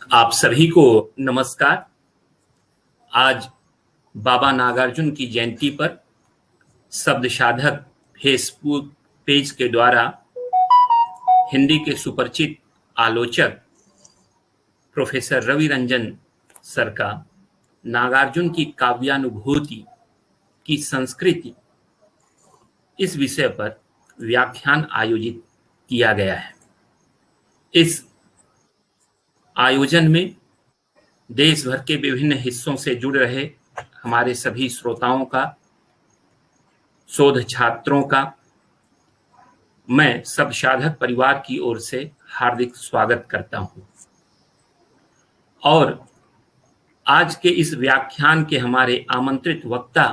आप सभी को नमस्कार। आज बाबा नागार्जुन की जयंती पर शब्द साधक फेसबुक पेज के द्वारा हिंदी के सुपरिचित आलोचक प्रोफेसर रवि रंजन सर का नागार्जुन की काव्यानुभूति की संस्कृति इस विषय पर व्याख्यान आयोजित किया गया है। इस आयोजन में देश भर के विभिन्न हिस्सों से जुड़ रहे हमारे सभी श्रोताओं का, शोध छात्रों का मैं शब्द साधक परिवार की ओर से हार्दिक स्वागत करता हूं। और आज के इस व्याख्यान के हमारे आमंत्रित वक्ता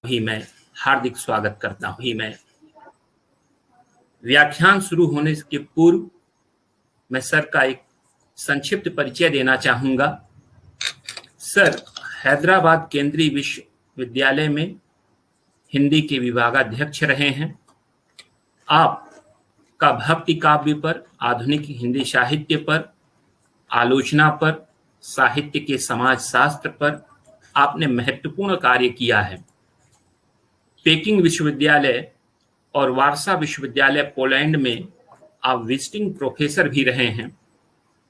ही मैं हार्दिक स्वागत करता हूं। मैं व्याख्यान शुरू होने के पूर्व मैं सर का एक संक्षिप्त परिचय देना चाहूंगा। सर हैदराबाद केंद्रीय विश्वविद्यालय में हिंदी के विभागाध्यक्ष रहे हैं। आपका भक्ति काव्य पर, आधुनिक हिंदी साहित्य पर, आलोचना पर, साहित्य के समाज शास्त्र पर आपने महत्वपूर्ण कार्य किया है। पेकिंग विश्वविद्यालय और वारसा विश्वविद्यालय पोलैंड में आप विजिटिंग प्रोफेसर भी रहे हैं।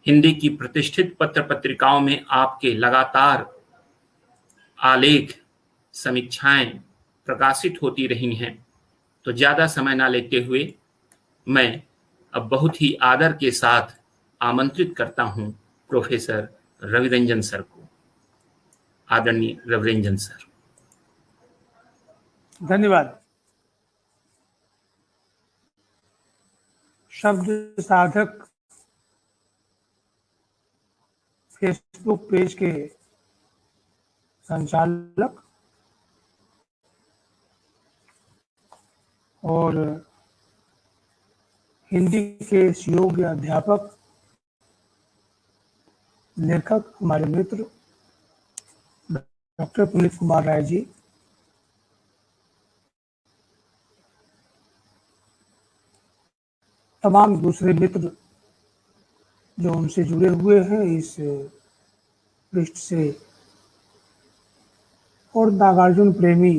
हिंदी की प्रतिष्ठित पत्र पत्रिकाओं में आपके लगातार आलेख, समीक्षाएं प्रकाशित होती रही हैं। तो ज्यादा समय ना लेते हुए मैं अब बहुत ही आदर के साथ आमंत्रित करता हूं प्रोफेसर रवि रंजन सर को। आदरणीय रवि रंजन सर। धन्यवाद। शब्द साधक फेसबुक पेज के संचालक और हिंदी के योग्य अध्यापक, लेखक हमारे मित्र डॉक्टर पुनीत कुमार राय जी, तमाम दूसरे मित्र जो उनसे जुड़े हुए हैं इस पृष्ठ से, और नागार्जुन प्रेमी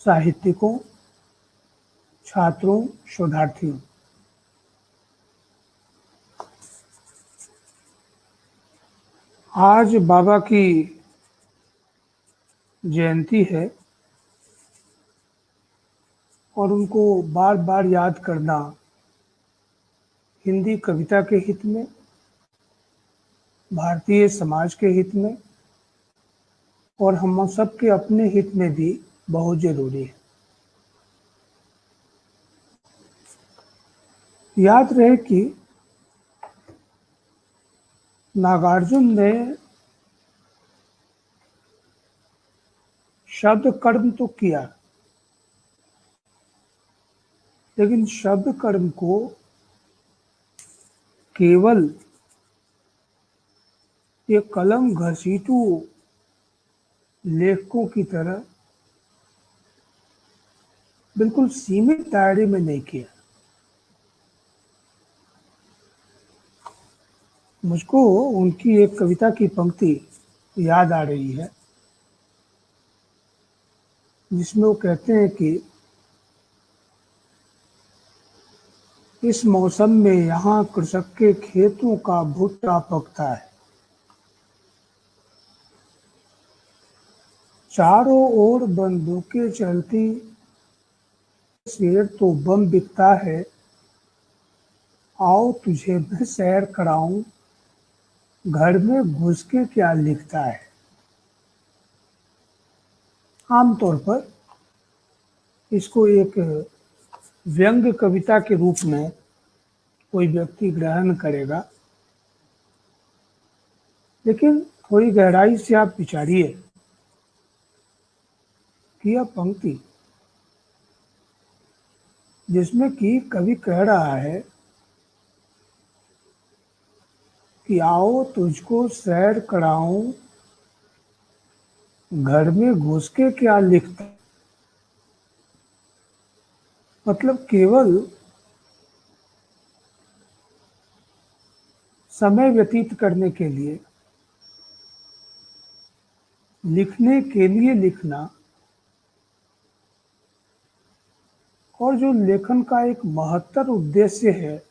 साहित्यिकों, छात्रों, शोधार्थियों, आज बाबा की जयंती है और उनको बार बार याद करना हिंदी कविता के हित में, भारतीय समाज के हित में और हम सबके अपने हित में भी बहुत जरूरी है। याद रहे कि नागार्जुन ने शब्द कर्म तो किया, लेकिन शब्द कर्म को केवल एक कलम घसीटू लेखकों की तरह बिल्कुल सीमित दायरे में नहीं किया। मुझको उनकी एक कविता की पंक्ति याद आ रही है जिसमें वो कहते हैं कि इस मौसम में यहाँ कृषक के खेतों का भुट्टा पकता है, चारों ओर बंदूकें चलती, शेर तो बम बिकता है, आओ तुझे मैं सैर कराऊं, घर में घुस के क्या लिखता है। आमतौर पर इसको एक व्यंग्य कविता के रूप में कोई व्यक्ति ग्रहण करेगा, लेकिन थोड़ी गहराई से आप विचारिए कि यह पंक्ति जिसमें कि कवि कह रहा है कि आओ तुझको सैर कराऊं, घर में घुस के क्या लिखता, मतलब केवल समय व्यतीत करने के लिए, लिखने के लिए लिखना, और जो लेखन का एक महत्तर उद्देश्य है,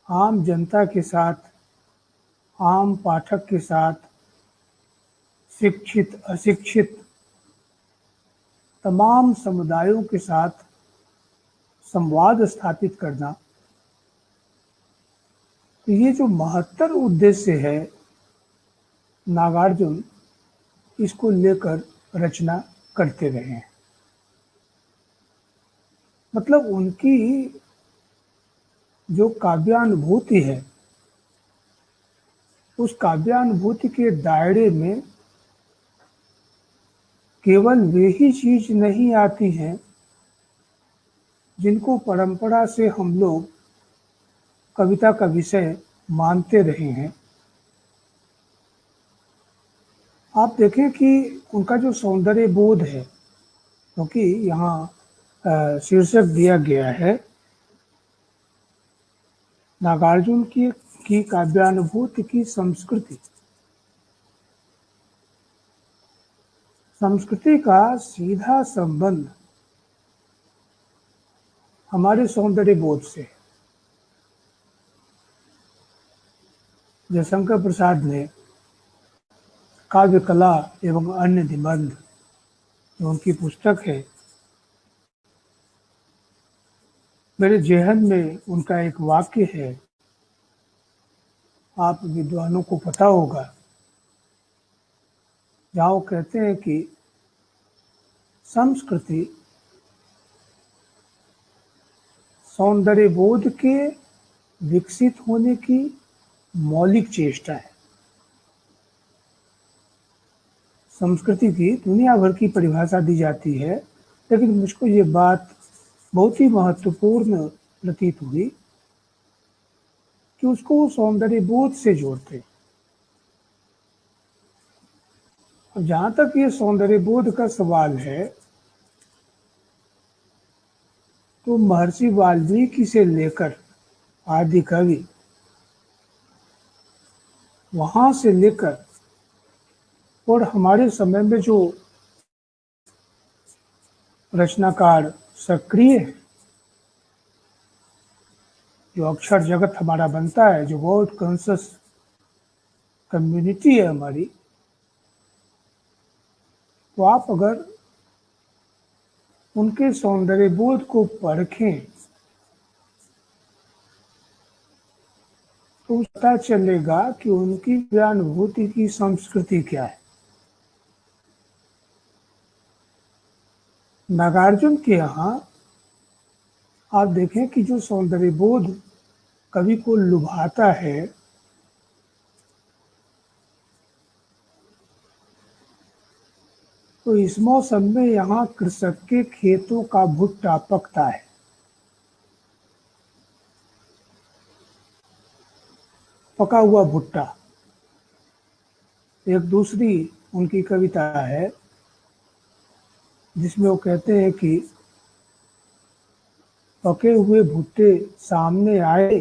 आम जनता के साथ, आम पाठक के साथ, शिक्षित अशिक्षित तमाम समुदायों के साथ संवाद स्थापित करना, तो ये जो महत्तर उद्देश्य है, नागार्जुन इसको लेकर रचना करते रहे हैं। मतलब उनकी जो काव्यानुभूति है, उस काव्यानुभूति के दायरे में केवल वे ही चीज नहीं आती हैं जिनको परंपरा से हम लोग कविता का विषय मानते रहे हैं। आप देखें कि उनका जो सौंदर्य बोध है, क्योंकि यहाँ शीर्षक दिया गया है नागार्जुन की काव्यानुभूति की संस्कृति। संस्कृति का सीधा संबंध हमारे सौंदर्य बोध से। जयशंकर प्रसाद ने काव्य कला एवं अन्य निबंध, जो उनकी पुस्तक है, मेरे जेहन में उनका एक वाक्य है, आप विद्वानों को पता होगा, जहाँ वो कहते हैं कि संस्कृति सौंदर्य बोध के विकसित होने की मौलिक चेष्टा है। संस्कृति की दुनिया भर की परिभाषा दी जाती है, लेकिन मुझको ये बात बहुत ही महत्वपूर्ण प्रतीत हुई कि उसको सौंदर्य बोध से जोड़ते। अब जहाँ तक ये सौंदर्य बोध का सवाल है, तो महर्षि वाल्मीकि से लेकर आदि कवि, वहाँ से लेकर और हमारे समय में जो रचनाकार सक्रिय है, जो अक्षर जगत हमारा बनता है, जो वर्ड कॉन्शियस कम्युनिटी है हमारी, तो आप अगर उनके सौंदर्य बोध को परखें तो पता चलेगा कि उनकी ज्ञानुभूति की संस्कृति क्या है। नागार्जुन के यहाँ आप देखें कि जो सौंदर्य बोध कवि को लुभाता है, तो इस मौसम में यहाँ कृषक के खेतों का भुट्टा पकता है। पका हुआ भुट्टा। एक दूसरी उनकी कविता है जिसमें वो कहते हैं कि पके हुए भुट्टे सामने आए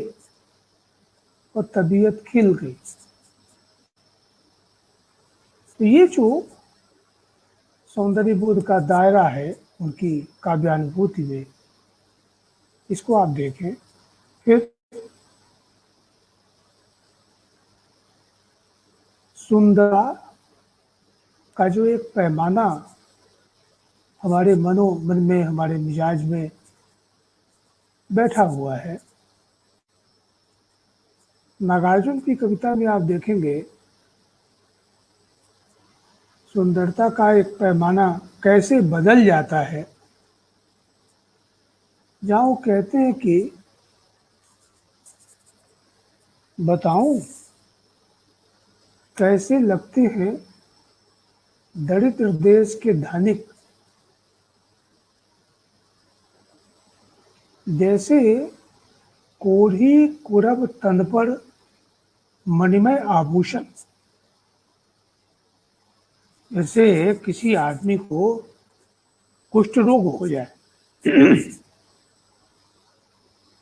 और तबीयत खिल गई। तो ये जो सौंदर्य बोध का दायरा है उनकी काव्यानुभूति में, इसको आप देखें। फिर सुंदरता का जो एक पैमाना हमारे मन में, हमारे मिजाज में बैठा हुआ है, नागार्जुन की कविता में आप देखेंगे सुंदरता का एक पैमाना कैसे बदल जाता है। जहाँ वो कहते हैं कि बताऊं कैसे लगते हैं दरिद्र देश के धनिक, जैसे कोढ़ी कुरब तन पर मणिमय आभूषण। जैसे किसी आदमी को कुष्ठ रोग हो जाए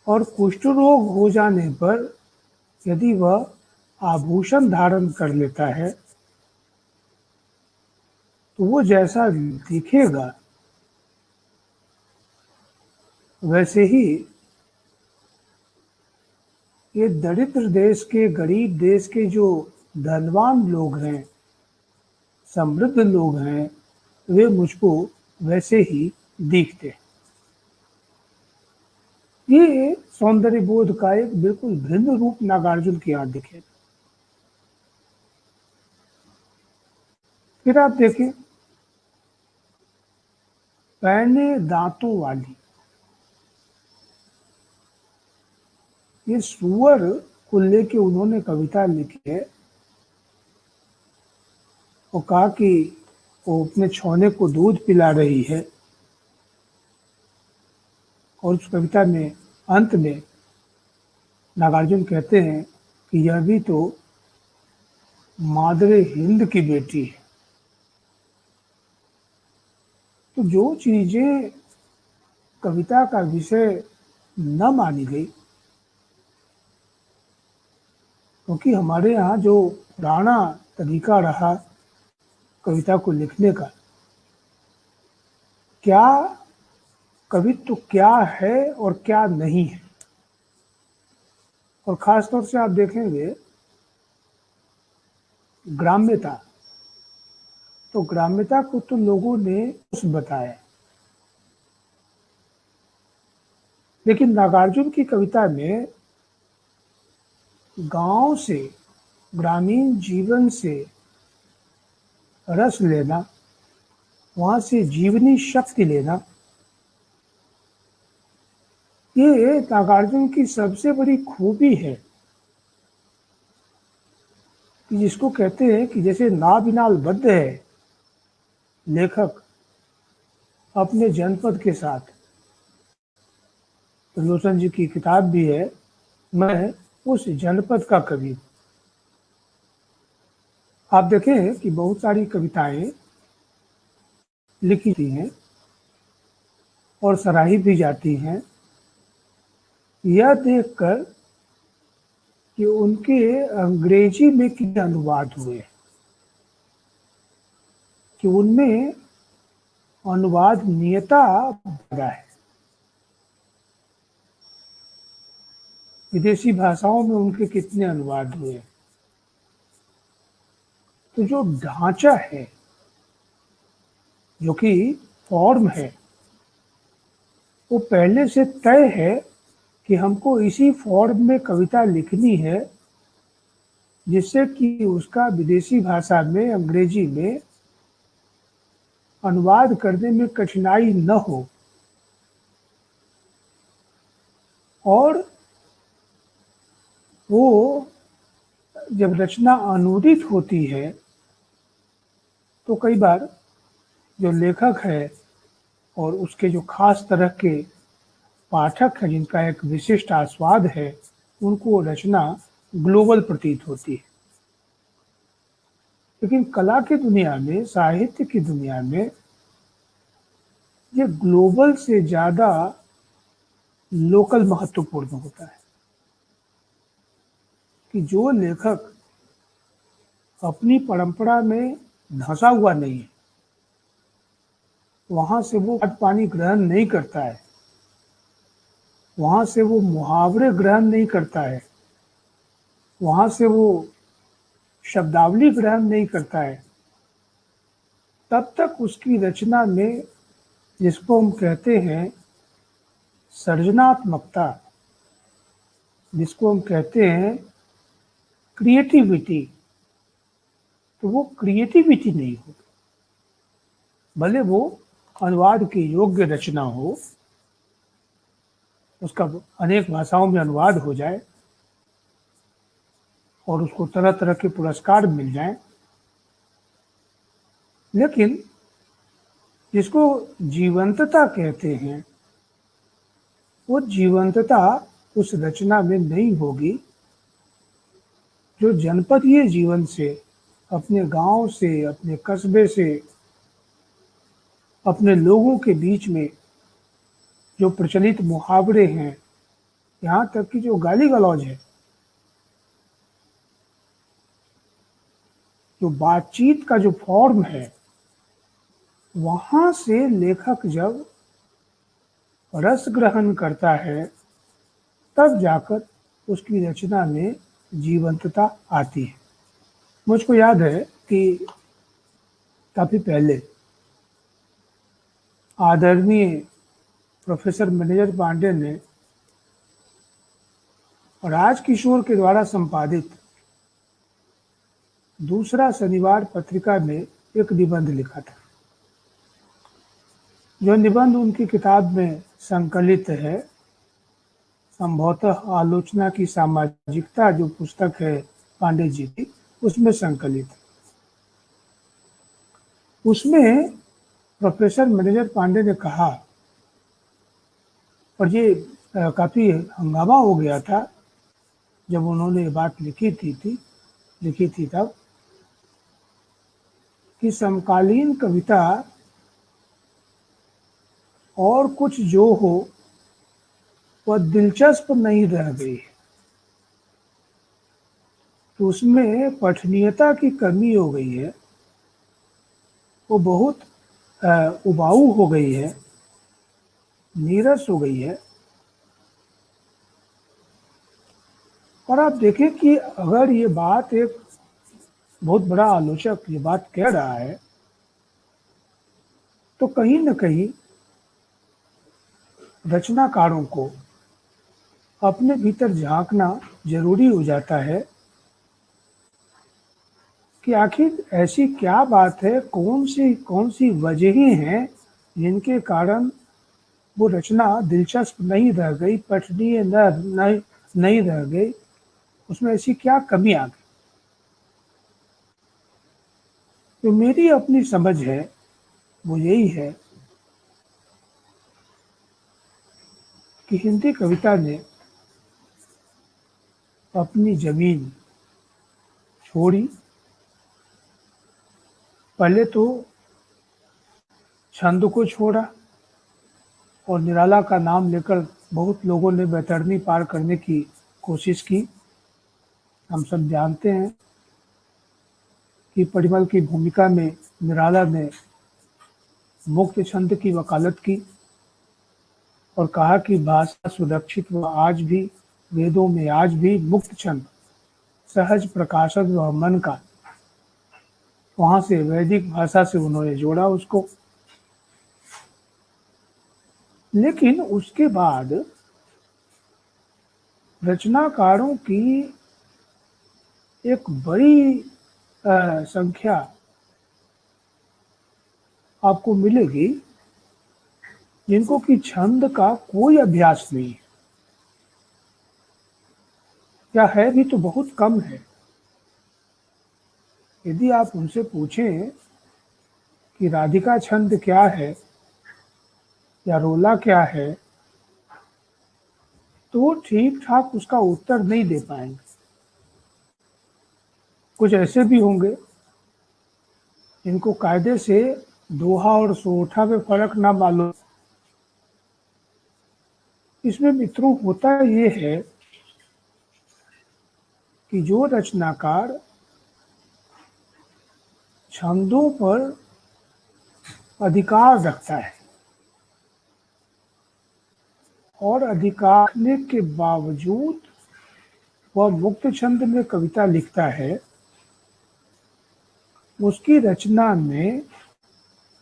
और कुष्ठ रोग हो जाने पर यदि वह आभूषण धारण कर लेता है तो वो जैसा दिखेगा वैसे ही ये दरिद्र देश के, गरीब देश के जो धनवान लोग हैं, समृद्ध लोग हैं, वे मुझको वैसे ही दिखते हैं। ये सौंदर्य बोध का एक बिल्कुल भिन्न रूप नागार्जुन के यहाँ दिखे। फिर आप देखें, पैने दांतों वाली, ये सुअर को लेके उन्होंने कविता लिखी है और कहा कि वो अपने छौने को दूध पिला रही है, और उस कविता में अंत में नागार्जुन कहते हैं कि यह भी तो मादरे हिंद की बेटी है। तो जो चीजें कविता का विषय न मानी गई, क्योंकि हमारे यहाँ जो पुराना तरीका रहा कविता को लिखने का, क्या कवित्व क्या है और क्या नहीं है। और खास तौर से आप देखेंगे ग्राम्यता, तो ग्राम्यता को तो लोगों ने कुछ बताया, लेकिन नागार्जुन की कविता में गांव से, ग्रामीण जीवन से रस लेना, वहां से जीवनी शक्ति लेना, ये नागार्जुन की सबसे बड़ी खूबी है, कि जिसको कहते हैं कि जैसे नाबिनाल बद्ध है लेखक अपने जनपद के साथ। त्रिलोचन जी की किताब भी है, मैं उस जनपद का कवि हूं। आप देखें कि बहुत सारी कविताएं लिखी थी हैं और सराही भी जाती हैं, यह देखकर कि उनके अंग्रेजी में कितने अनुवाद हुए, कि उनमें अनुवाद नियता बढ़ा है। विदेशी भाषाओं में उनके कितने अनुवाद हुए। तो जो ढांचा है, जो कि फॉर्म है, वो पहले से तय है कि हमको इसी फॉर्म में कविता लिखनी है, जिससे कि उसका विदेशी भाषा में, अंग्रेजी में अनुवाद करने में कठिनाई न हो। और वो जब रचना अनूदित होती है तो कई बार जो लेखक है और उसके जो खास तरह के पाठक हैं, जिनका एक विशिष्ट आस्वाद है, उनको रचना ग्लोबल प्रतीत होती है। लेकिन कला की दुनिया में, साहित्य की दुनिया में, ये ग्लोबल से ज़्यादा लोकल महत्वपूर्ण होता है, कि जो लेखक अपनी परंपरा में धंसा हुआ नहीं है, वहाँ से वो पानी ग्रहण नहीं करता है, वहाँ से वो मुहावरे ग्रहण नहीं करता है, वहाँ से वो शब्दावली ग्रहण नहीं करता है, तब तक उसकी रचना में, जिसको हम कहते हैं सृजनात्मकता, जिसको हम कहते हैं क्रिएटिविटी, तो वो क्रिएटिविटी नहीं होगी। भले वो अनुवाद के योग्य रचना हो, उसका अनेक भाषाओं में अनुवाद हो जाए और उसको तरह तरह के पुरस्कार मिल जाएं, लेकिन जिसको जीवंतता कहते हैं, वो जीवंतता उस रचना में नहीं होगी जो जनपदीय जीवन से, अपने गांव से, अपने कस्बे से, अपने लोगों के बीच में जो प्रचलित मुहावरे हैं, यहाँ तक कि जो गाली गलौज है, जो बातचीत का जो फॉर्म है, वहां से लेखक जब रस ग्रहण करता है तब जाकर उसकी रचना में जीवंतता आती है। मुझको याद है कि काफी पहले आदरणीय प्रोफेसर मैनेजर पांडे ने राजकिशोर के द्वारा संपादित दूसरा शनिवार पत्रिका में एक निबंध लिखा था। जो निबंध उनकी किताब में संकलित है, संभवतः आलोचना की सामाजिकता जो पुस्तक है पांडे जी की, उसमें संकलित है। उसमें प्रोफेसर मैनेजर पांडे ने कहा, और ये काफी हंगामा हो गया था जब उन्होंने ये बात लिखी थी तब, कि समकालीन कविता और कुछ जो हो वह दिलचस्प नहीं रह गई है, तो उसमें पठनीयता की कमी हो गई है, वो बहुत उबाऊ हो गई है, नीरस हो गई है। और आप देखें कि अगर ये बात एक बहुत बड़ा आलोचक ये बात कह रहा है, तो कहीं न कहीं रचनाकारों को अपने भीतर झांकना जरूरी हो जाता है कि आखिर ऐसी क्या बात है, कौन सी वजहें हैं जिनके कारण वो रचना दिलचस्प नहीं रह गई, पठनीय नहीं रह गई, उसमें ऐसी क्या कमी आ गई। तो मेरी अपनी समझ है वो यही है कि हिंदी कविता ने अपनी जमीन छोड़ी। पहले तो छंद को छोड़ा और निराला का नाम लेकर बहुत लोगों ने बैतरनी पार करने की कोशिश की। हम सब जानते हैं कि परिमल की भूमिका में निराला ने मुक्त छंद की वकालत की और कहा कि भाषा सुरक्षित व आज भी वेदों में आज भी मुक्त छंद सहज प्रकाशक व मन का, वहां से वैदिक भाषा से उन्होंने जोड़ा उसको। लेकिन उसके बाद रचनाकारों की एक बड़ी संख्या आपको मिलेगी जिनको कि छंद का कोई अभ्यास नहीं है, या है भी तो बहुत कम है। यदि आप उनसे पूछें कि राधिका छंद क्या है या रोला क्या है, तो वो ठीक ठाक उसका उत्तर नहीं दे पाएंगे। कुछ ऐसे भी होंगे जिनको कायदे से दोहा और सोठा में फर्क ना मालूम। इसमें मित्रों होता ये है कि जो रचनाकार छंदों पर अधिकार रखता है और अधिकार रखने के बावजूद वह मुक्त छंद में कविता लिखता है, उसकी रचना में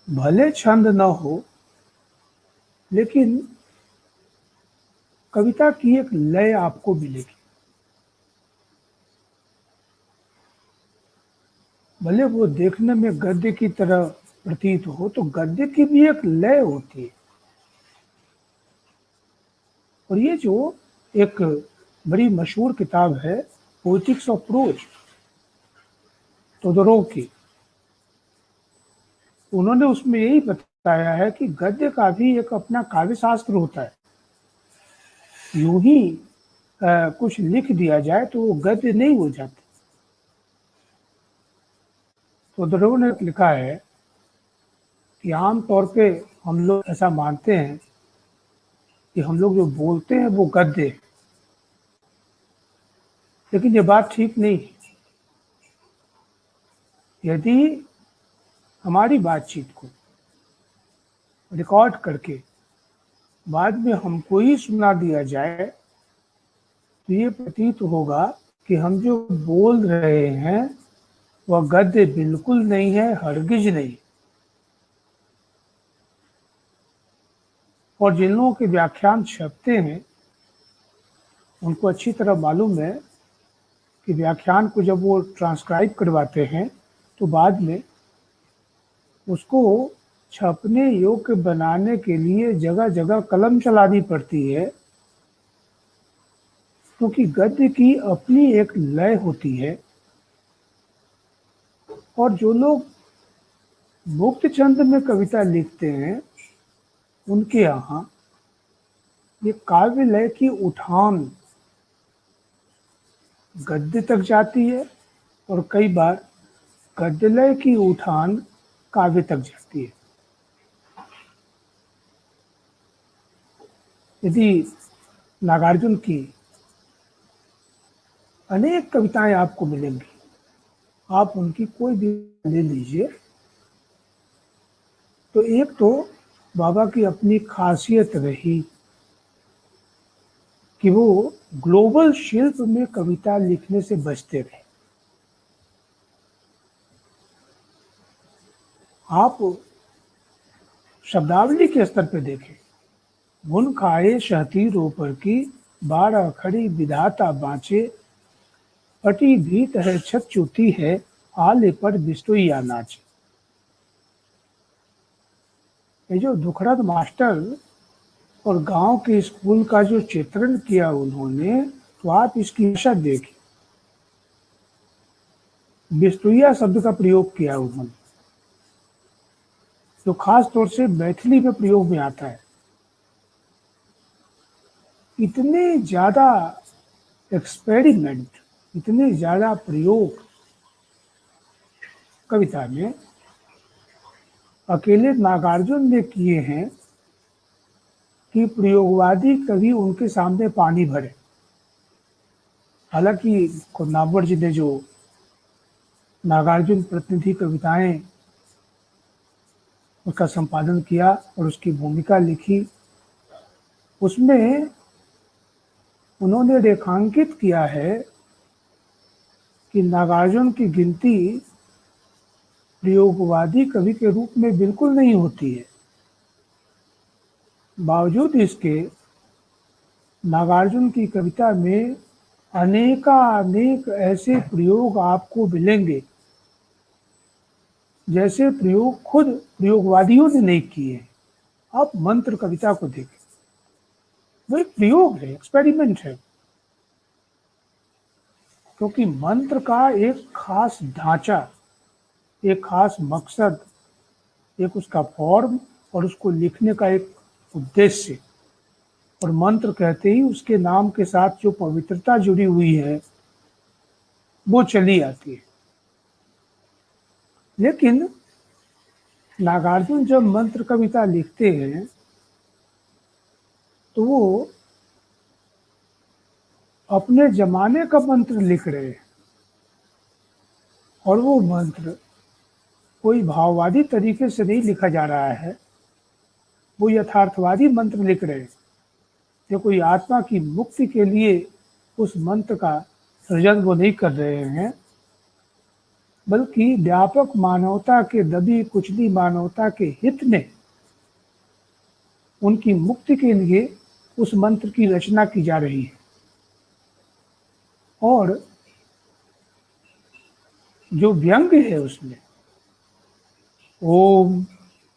भले छंद न हो लेकिन कविता की एक लय आपको मिलेगी। भले वो देखने में गद्य की तरह प्रतीत हो, तो गद्य की भी एक लय होती है। और ये जो एक बड़ी मशहूर किताब है पोएटिक्स ऑफ प्रोज तोदोरोव की, उन्होंने उसमें यही बताया है कि गद्य का भी एक अपना काव्य शास्त्र होता है। यूं ही कुछ लिख दिया जाए तो वो गद्य नहीं हो जाता। तोदोरोव ने लिखा है कि आम तौर पे हम लोग ऐसा मानते हैं कि हम लोग जो बोलते हैं वो गद्य है, लेकिन ये बात ठीक नहीं है। यदि हमारी बातचीत को रिकॉर्ड करके बाद में हमको ही सुना दिया जाए तो ये प्रतीत होगा कि हम जो बोल रहे हैं वह गद्य बिल्कुल नहीं है, हरगिज नहीं। और जिन लोगों के व्याख्यान छपते हैं उनको अच्छी तरह मालूम है कि व्याख्यान को जब वो ट्रांसक्राइब करवाते हैं तो बाद में उसको छपने योग्य बनाने के लिए जगह जगह कलम चलानी पड़ती है, क्योंकि गद्य की अपनी एक लय होती है। और जो लोग मुक्त छंद में कविता लिखते हैं उनके यहाँ ये काव्य लय की उठान गद्य तक जाती है और कई बार गद्य लय की उठान काव्य तक जाती है। यदि नागार्जुन की अनेक कविताएं आपको मिलेंगी, आप उनकी कोई भी ले लीजिए, तो एक तो बाबा की अपनी खासियत रही कि वो ग्लोबल शिल्प में कविता लिखने से बचते रहे। आप शब्दावली के स्तर पे देखें, मुन खाए शहती रोपर की 12 खड़ी विधाता बाँचे, पटी भीत है छत चुती है आले पर बिस्तुइया नाचे। ये जो दुखरद मास्टर और गांव के स्कूल का जो चित्रण किया उन्होंने, तो आप इसकी भाषा देखिए, बिस्तुइया शब्द का प्रयोग किया उन्होंने, जो खास तौर से मैथिली में प्रयोग में आता है। इतने ज्यादा एक्सपेरिमेंट, इतने ज्यादा प्रयोग कविता में अकेले नागार्जुन ने किए हैं कि प्रयोगवादी कवि उनके सामने पानी भरे। हालांकि नामवर जी ने जो नागार्जुन प्रतिनिधि कविताएं उसका संपादन किया और उसकी भूमिका लिखी, उसमें उन्होंने रेखांकित किया है कि नागार्जुन की गिनती प्रयोगवादी कवि के रूप में बिल्कुल नहीं होती है। बावजूद इसके नागार्जुन की कविता में अनेक ऐसे प्रयोग आपको मिलेंगे जैसे प्रयोग खुद प्रयोगवादियों ने नहीं किए। आप मंत्र कविता को देखें, वो एक प्रयोग है, एक्सपेरिमेंट है, क्योंकि मंत्र का एक खास ढांचा, एक खास मकसद, एक उसका फॉर्म और उसको लिखने का एक उद्देश्य, और मंत्र कहते ही उसके नाम के साथ जो पवित्रता जुड़ी हुई है वो चली आती है। लेकिन नागार्जुन जब मंत्र कविता लिखते हैं तो वो अपने जमाने का मंत्र लिख रहे हैं, और वो मंत्र कोई भाववादी तरीके से नहीं लिखा जा रहा है, वो यथार्थवादी मंत्र लिख रहे हैं। ये कोई आत्मा की मुक्ति के लिए उस मंत्र का सृजन वो नहीं कर रहे हैं, बल्कि व्यापक मानवता के दबी कुचली मानवता के हित में उनकी मुक्ति के लिए उस मंत्र की रचना की जा रही है। और जो व्यंग है उसमें, ओम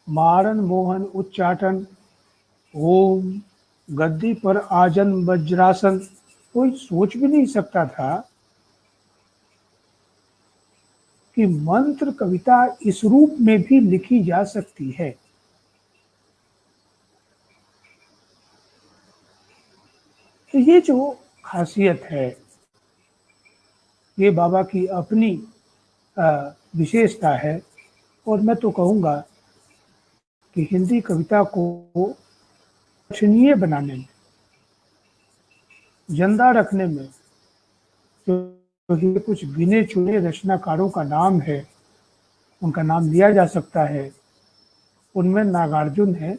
मारन मोहन उच्चाटन, ओम गद्दी पर आजन वज्रासन, कोई सोच भी नहीं सकता था कि मंत्र कविता इस रूप में भी लिखी जा सकती है। तो ये जो खासियत है, ये बाबा की अपनी विशेषता है, और मैं तो कहूँगा कि हिंदी कविता को पठनीय बनाने में, जिंदा रखने में, जो कुछ गिने चुने रचनाकारों का नाम है उनका नाम लिया जा सकता है, उनमें नागार्जुन है।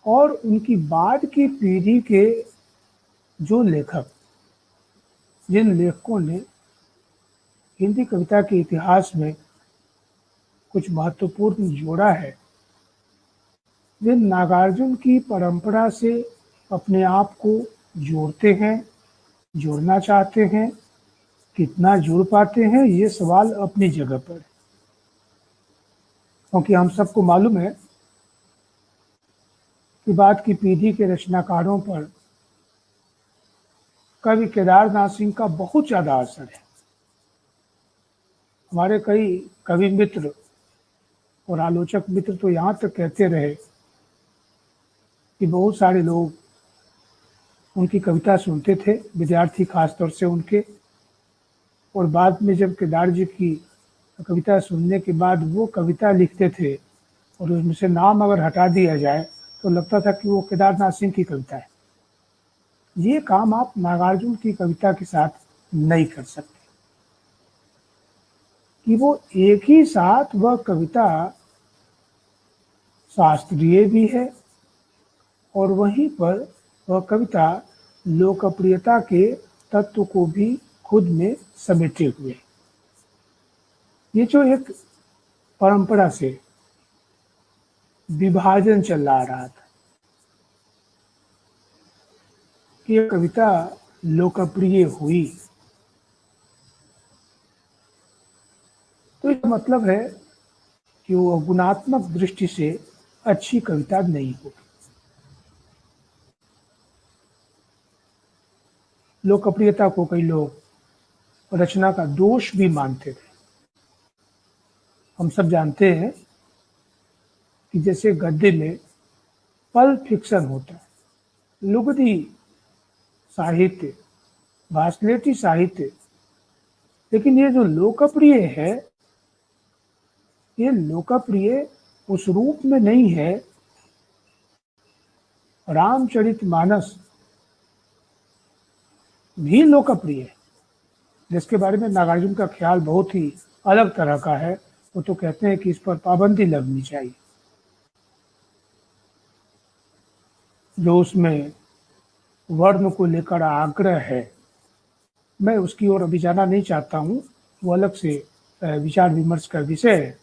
और उनकी बाद की पीढ़ी के जो लेखक, जिन लेखकों ने हिंदी कविता के इतिहास में कुछ महत्वपूर्ण जोड़ा है, वे नागार्जुन की परंपरा से अपने आप को जोड़ते हैं, जोड़ना चाहते हैं। कितना जुड़ पाते हैं ये सवाल अपनी जगह पर है, क्योंकि हम सबको मालूम है कि बाद की पीढ़ी के रचनाकारों पर कवि केदारनाथ सिंह का बहुत ज़्यादा असर है। हमारे कई कवि मित्र और आलोचक मित्र तो यहाँ तक कहते रहे कि बहुत सारे लोग उनकी कविता सुनते थे, विद्यार्थी खास तौर से उनके, और बाद में जब केदार जी की कविता सुनने के बाद वो कविता लिखते थे और उसमें से नाम अगर हटा दिया जाए तो लगता था कि वो केदारनाथ सिंह की कविता है। ये काम आप नागार्जुन की कविता के साथ नहीं कर सकते कि वो एक ही साथ वह कविता शास्त्रीय भी है और वहीं पर वह कविता लोकप्रियता के तत्व को भी खुद में समेटे हुए। ये जो एक परंपरा से विभाजन चला रहा था कि ये कविता लोकप्रिय हुई, तो इसका मतलब है कि वो गुणात्मक दृष्टि से अच्छी कविता नहीं होगी। लोकप्रियता को कई लोग रचना का दोष भी मानते थे। हम सब जानते हैं कि जैसे गद्य में पल्प फिक्शन होता है, लुगदी साहित्य, भास्लेटी साहित्य, लेकिन ये जो लोकप्रिय है, ये लोकप्रिय उस रूप में नहीं है। रामचरितमानस भी लोकप्रिय है, जिसके बारे में नागार्जुन का ख्याल बहुत ही अलग तरह का है। वो तो कहते हैं कि इस पर पाबंदी लगनी चाहिए। जो उसमें वर्ण को लेकर आग्रह है, मैं उसकी ओर अभी जाना नहीं चाहता हूँ, वो अलग से विचार विमर्श का विषय है।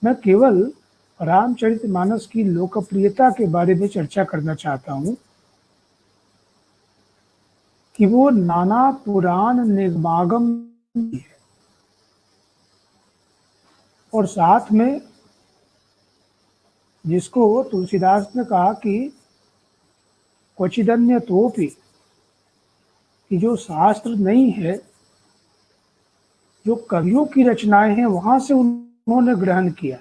मैं केवल रामचरितमानस की लोकप्रियता के बारे में चर्चा करना चाहता हूँ कि वो नाना पुराण निगमागम है और साथ में जिसको तुलसीदास ने कहा कि क्वचिदन्य तोपि, कि जो शास्त्र नहीं है, जो कवियों की रचनाएं हैं, वहां से उन्होंने ग्रहण किया,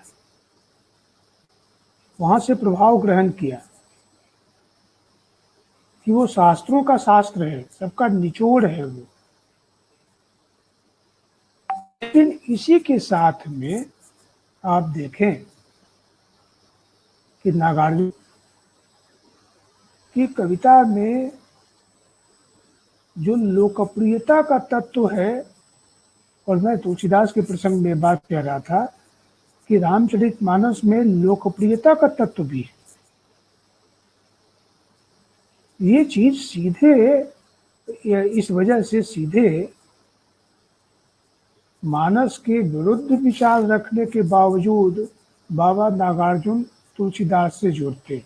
वहां से प्रभाव ग्रहण किया, कि वो शास्त्रों का शास्त्र है, सबका निचोड़ है वो। लेकिन इसी के साथ में आप देखें कि नागार्जुन की कविता में जो लोकप्रियता का तत्व है, और मैं तुलसीदास के प्रसंग में बात कह रहा था कि रामचरितमानस में लोकप्रियता का तत्व भी है। ये चीज सीधे इस वजह से सीधे मानस के विरुद्ध विचार रखने के बावजूद बाबा नागार्जुन तुलसीदास से जुड़ते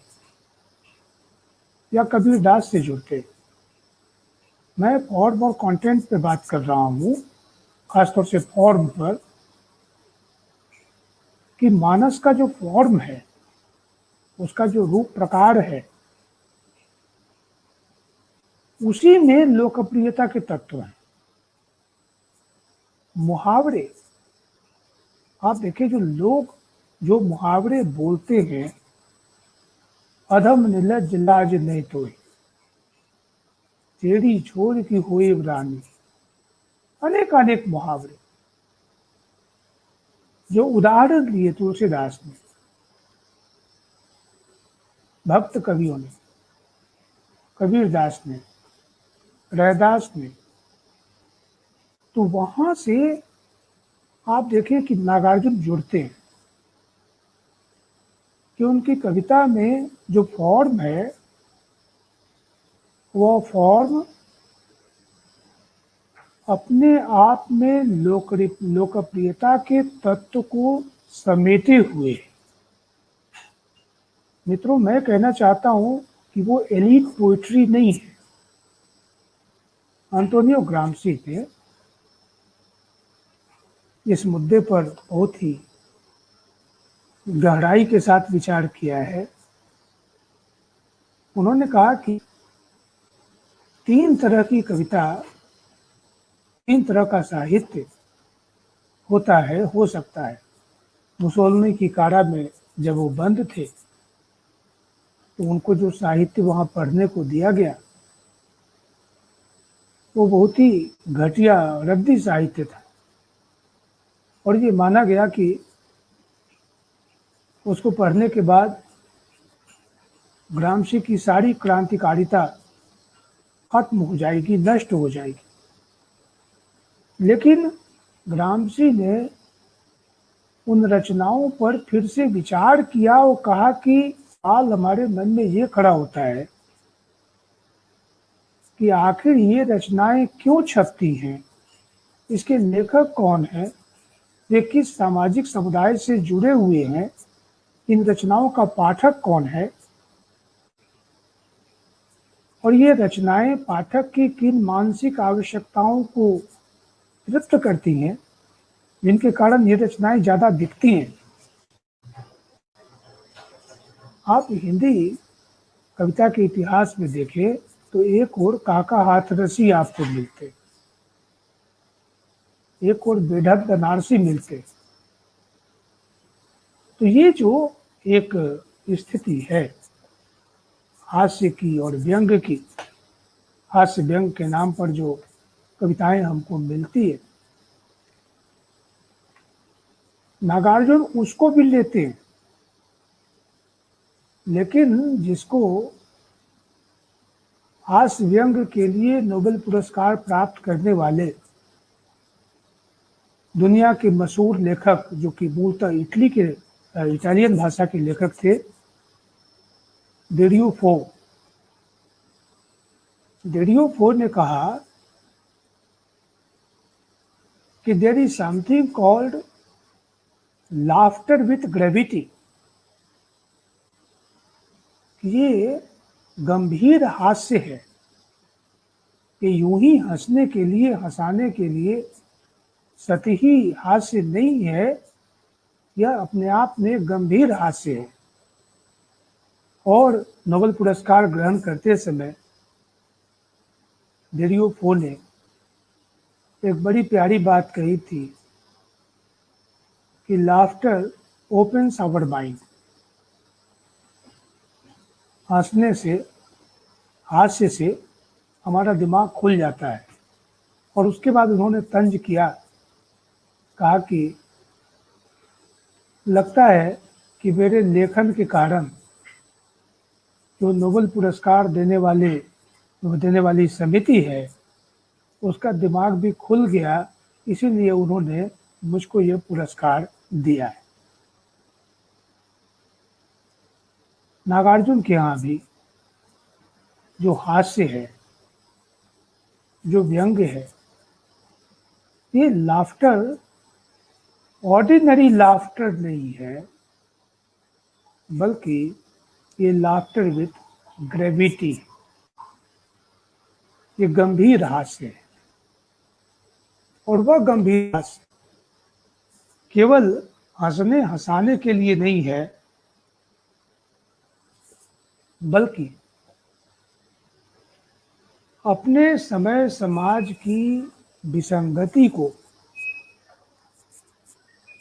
या कबीरदास से जुड़ते। मैं फॉर्म और कंटेंट पे बात कर रहा हूँ, खासतौर से फॉर्म पर, कि मानस का जो फॉर्म है, उसका जो रूप प्रकार है, उसी में लोकप्रियता के तत्व हैं। मुहावरे, आप देखिए, जो लोग जो मुहावरे बोलते हैं, अधम निलज्ज लाज नहीं तोई, टेढ़ी छोर की हुई रानी, अनेक अनेक मुहावरे जो उदाहरण लिए तुलसीदास ने, भक्त कवियों ने, कबीरदास ने, रैदास ने, तो वहां से आप देखिए कि नागार्जुन जुड़ते हैं कि उनकी कविता में जो फॉर्म है वो फॉर्म अपने आप में लोकप्रियता के तत्व को समेटे हुए है। मित्रों, मैं कहना चाहता हूं कि वो एलीट पोइट्री नहीं है। अंतोनियो ग्राम्सी ने इस मुद्दे पर बहुत ही गहराई के साथ विचार किया है। उन्होंने कहा कि तीन तरह की कविता, तीन तरह का साहित्य होता है, हो सकता है। मुसोलिनी की कारा में जब वो बंद थे तो उनको जो साहित्य वहां पढ़ने को दिया गया वो बहुत ही घटिया रद्दी साहित्य था, और ये माना गया कि उसको पढ़ने के बाद ग्राम्सी की सारी क्रांतिकारिता खत्म हो जाएगी, नष्ट हो जाएगी। लेकिन ग्राम्सी ने उन रचनाओं पर फिर से विचार किया और कहा कि सवाल हमारे मन में ये खड़ा होता है कि आखिर ये रचनाएं क्यों छपती हैं, इसके लेखक कौन हैं, वे किस सामाजिक समुदाय से जुड़े हुए हैं, इन रचनाओं का पाठक कौन है, और ये रचनाएं पाठक की किन मानसिक आवश्यकताओं को तृप्त करती हैं, जिनके कारण ये रचनाएं ज्यादा बिकती हैं। आप हिंदी कविता के इतिहास में देखें तो एक और काका हाथरसी आपको मिलते, एक और बेढक बनारसी मिलते। तो ये जो एक स्थिति है हास्य की और व्यंग की, हास्य व्यंग के नाम पर जो कविताएं हमको मिलती है, नागार्जुन उसको भी लेते हैं। लेकिन जिसको हास्य व्यंग के लिए नोबेल पुरस्कार प्राप्त करने वाले दुनिया के मशहूर लेखक, जो कि मूलतः इटली के इटालियन भाषा के लेखक थे, डेरियो फो ने कहा कि there is something called laughter with gravity. ये गंभीर हास्य है, ये यूं ही हंसने के लिए, हंसाने के लिए सतही हास्य नहीं है, यह अपने आप में गंभीर हास्य है। और नोबेल पुरस्कार ग्रहण करते समय डेरियो फो ने एक बड़ी प्यारी बात कही थी कि लाफ्टर ओपन्स आवर माइंड। हंसने से, हास्य से हमारा दिमाग खुल जाता है। और उसके बाद उन्होंने तंज किया, कहा कि लगता है कि मेरे लेखन के कारण जो नोबेल पुरस्कार देने वाली समिति है उसका दिमाग भी खुल गया, इसीलिए उन्होंने मुझको ये पुरस्कार दिया है। नागार्जुन के यहाँ भी जो हास्य है, जो व्यंग है, ये लाफ्टर ऑर्डिनरी लाफ्टर नहीं है, बल्कि ये लाफ्टर विथ ग्रेविटी, ये गंभीर हास्य है। और वह गंभीर हास्य केवल हंसने हंसाने के लिए नहीं है, बल्कि अपने समय समाज की विसंगति को,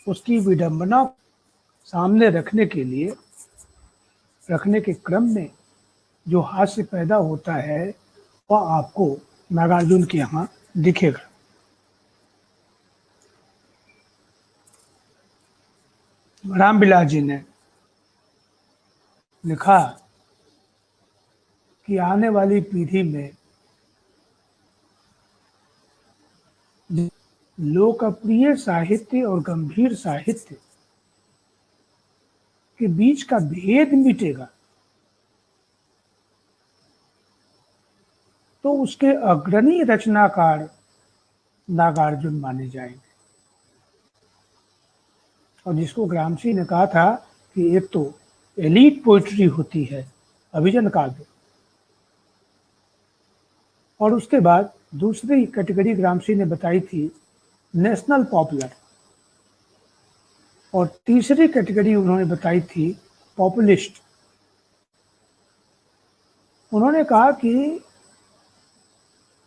उसकी विडंबना सामने रखने के क्रम में जो हास्य पैदा होता है वह आपको नागार्जुन के यहाँ दिखेगा। रामबिलास जी ने लिखा कि आने वाली पीढ़ी में लोकप्रिय साहित्य और गंभीर साहित्य के बीच का भेद मिटेगा तो उसके अग्रणी रचनाकार नागार्जुन माने जाएंगे। और जिसको ग्रामसी ने कहा था कि एक तो एलीट पोइट्री होती है अभिजन काव्य, और उसके बाद दूसरी कैटेगरी ग्रामसी ने बताई थी नेशनल पॉपुलर, और तीसरी कैटेगरी उन्होंने बताई थी पॉपुलिस्ट। उन्होंने कहा कि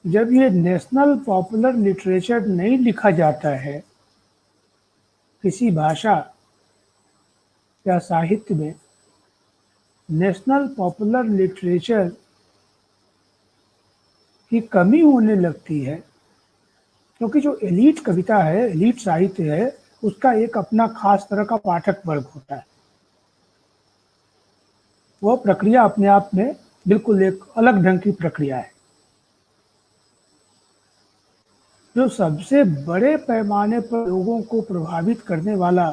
जब ये नेशनल पॉपुलर लिटरेचर नहीं लिखा जाता है किसी भाषा या साहित्य में, नेशनल पॉपुलर लिटरेचर की कमी होने लगती है, क्योंकि जो एलीट कविता है, एलीट साहित्य है, उसका एक अपना खास तरह का पाठक वर्ग होता है। वह प्रक्रिया अपने आप में बिल्कुल एक अलग ढंग की प्रक्रिया है। जो सबसे बड़े पैमाने पर लोगों को प्रभावित करने वाला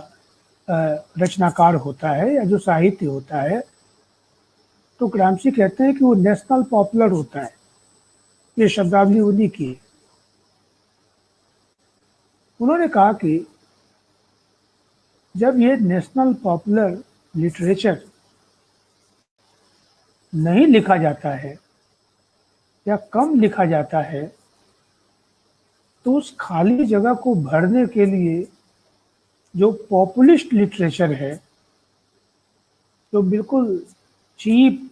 रचनाकार होता है या जो साहित्य होता है, तो ग्रामसी कहते हैं कि वो नेशनल पॉपुलर होता है। ये शब्दावली उन्हीं की है। उन्होंने कहा कि जब ये नेशनल पॉपुलर लिटरेचर नहीं लिखा जाता है या कम लिखा जाता है, तो उस खाली जगह को भरने के लिए जो पॉपुलिस्ट लिटरेचर है, जो बिल्कुल चीप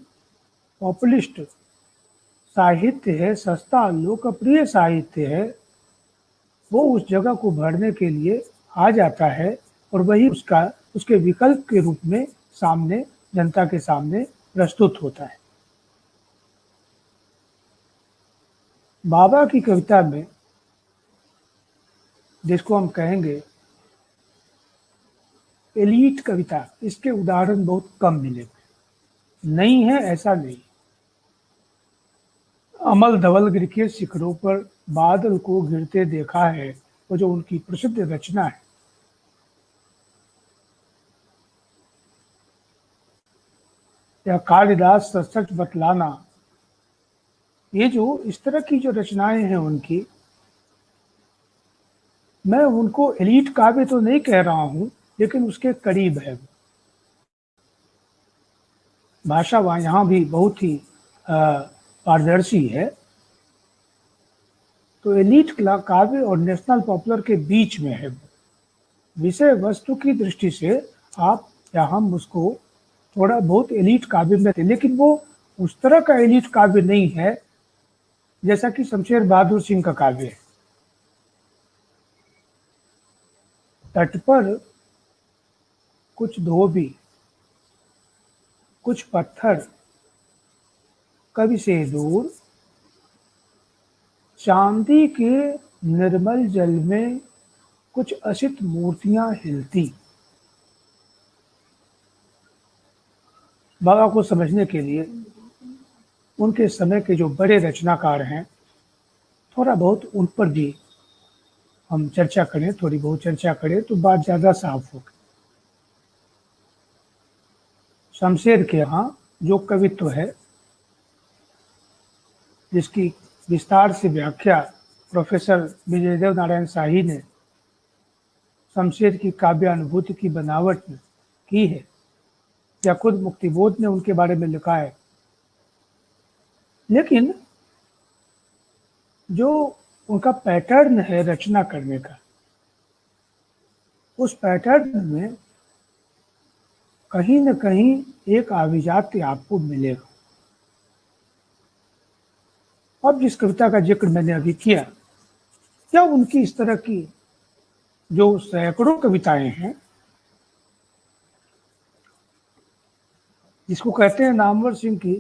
पॉपुलिस्ट साहित्य है, सस्ता लोकप्रिय साहित्य है, वो उस जगह को भरने के लिए आ जाता है और वही उसके विकल्प के रूप में सामने जनता के सामने प्रस्तुत होता है। बाबा की कविता में, जिसको हम कहेंगे एलीट कविता, इसके उदाहरण बहुत कम मिलेंगे। नहीं है ऐसा नहीं। अमल धवलगिरी के शिखरों पर बादल को गिरते देखा है, वो जो उनकी प्रसिद्ध रचना है। या कालिदास सच सच बतलाना, ये जो इस तरह की जो रचनाएं हैं उनकी, मैं उनको एलीट काव्य तो नहीं कह रहा हूं, लेकिन उसके करीब है। भाषा वहाँ यहाँ भी बहुत ही पारदर्शी है। तो एलीट काव्य और नेशनल पॉपुलर के बीच में है। विषय वस्तु की दृष्टि से आप या हम उसको थोड़ा बहुत एलीट काव्य में थे, लेकिन वो उस तरह का एलीट काव्य नहीं है जैसा कि शमशेर बहादुर सिंह का काव्य है। तट पर कुछ धोबी, कुछ पत्थर, कवि से दूर, चांदी के निर्मल जल में कुछ असित मूर्तियां हिलती। बाबा को समझने के लिए उनके समय के जो बड़े रचनाकार हैं, थोड़ा बहुत उन पर भी हम चर्चा करें, थोड़ी बहुत चर्चा करें तो बात ज़्यादा साफ होगी। शमशेर के यहाँ जो कवित्व है, जिसकी विस्तार से व्याख्या प्रोफेसर विजयदेव नारायण शाही ने शमशेर की काव्यानुभूति की बनावट में की है, या खुद मुक्तिबोध ने उनके बारे में लिखा है, लेकिन जो उनका पैटर्न है रचना करने का, उस पैटर्न में कहीं न कहीं एक आभिजात्य आपको मिलेगा। अब जिस कविता का जिक्र मैंने अभी किया, या उनकी इस तरह की जो सैकड़ों कविताएं हैं, जिसको कहते हैं नामवर सिंह की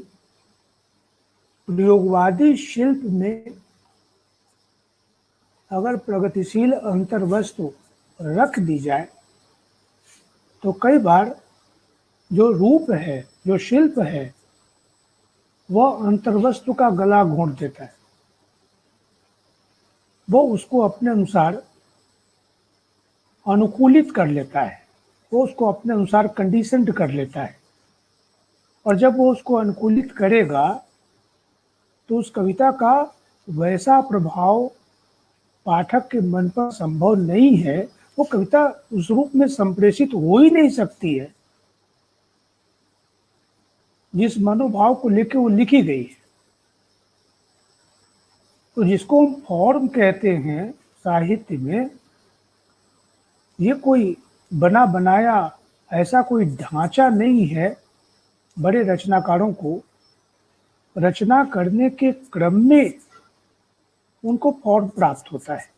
प्रयोगवादी शिल्प में अगर प्रगतिशील अंतर्वस्तु रख दी जाए तो कई बार जो रूप है, जो शिल्प है, वह अंतर्वस्तु का गला घोंट देता है। वो उसको अपने अनुसार अनुकूलित कर लेता है, वो उसको अपने अनुसार कंडीशनड कर लेता है। और जब वो उसको अनुकूलित करेगा तो उस कविता का वैसा प्रभाव पाठक के मन पर संभव नहीं है। वो कविता उस रूप में संप्रेषित हो ही नहीं सकती है जिस मनोभाव को लेकर वो लिखी गई है। तो जिसको हम फॉर्म कहते हैं साहित्य में, ये कोई बना बनाया ऐसा कोई ढांचा नहीं है। बड़े रचनाकारों को रचना करने के क्रम में उनको फॉर्म प्राप्त होता है।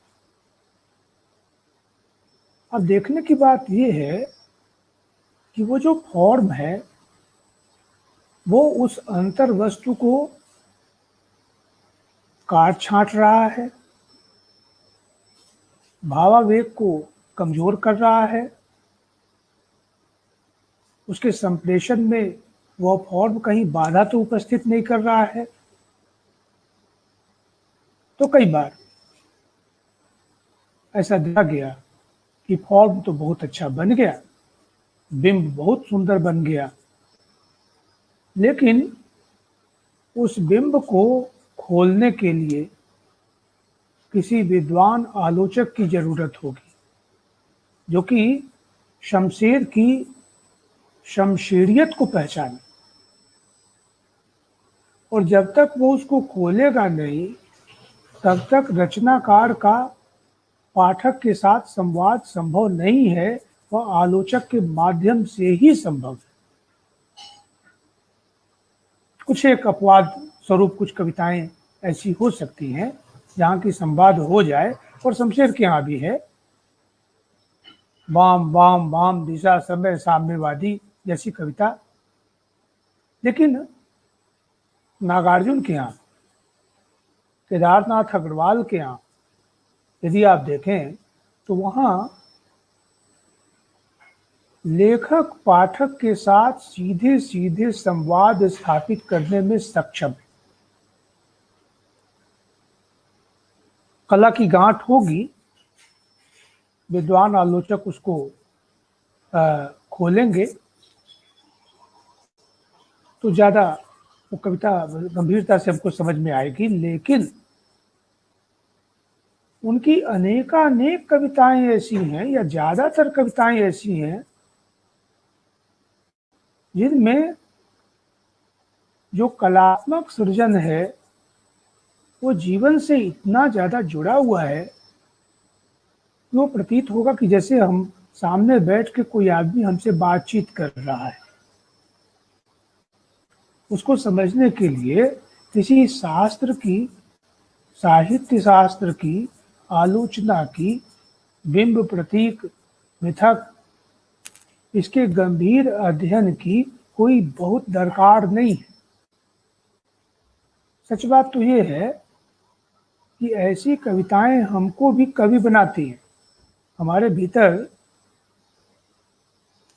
अब देखने की बात यह है कि वो जो फॉर्म है वो उस अंतर वस्तु को काट छांट रहा है, भावावेग को कमजोर कर रहा है, उसके संप्रेषण में वह फॉर्म कहीं बाधा तो उपस्थित नहीं कर रहा है। तो कई बार ऐसा देखा गया कि फॉर्म तो बहुत अच्छा बन गया, बिंब बहुत सुंदर बन गया, लेकिन उस बिंब को खोलने के लिए किसी विद्वान आलोचक की जरूरत होगी, जो कि शमशेर की शमशेरियत को पहचाने। और जब तक वो उसको खोलेगा नहीं, तब तक रचनाकार का पाठक के साथ संवाद संभव नहीं है। वह आलोचक के माध्यम से ही संभव है। कुछ एक अपवाद स्वरूप कुछ कविताएं ऐसी हो सकती हैं जहाँ की संवाद हो जाए, और शमशेर के यहाँ भी है। वाम वाम वाम दिशा समय साम्यवादी जैसी कविता। लेकिन नागार्जुन के यहाँ, केदारनाथ अग्रवाल के यहाँ यदि आप देखें तो वहाँ लेखक पाठक के साथ सीधे सीधे संवाद स्थापित करने में सक्षम है। कला की गांठ होगी, विद्वान आलोचक उसको खोलेंगे तो ज़्यादा वो कविता गंभीरता से हमको समझ में आएगी। लेकिन उनकी अनेकानेक कविताएं ऐसी हैं, या ज़्यादातर कविताएं ऐसी हैं, जिनमें जो कलात्मक सृजन है वो जीवन से इतना ज़्यादा जुड़ा हुआ है कि वो प्रतीत होगा कि जैसे हम सामने बैठ के कोई आदमी हमसे बातचीत कर रहा है। उसको समझने के लिए किसी शास्त्र की, साहित्य शास्त्र की आलोचना की, बिंब प्रतीक मिथक, इसके गंभीर अध्ययन की कोई बहुत दरकार नहीं है। सच बात तो ये है कि ऐसी कविताएं हमको भी कवि बनाती हैं। हमारे भीतर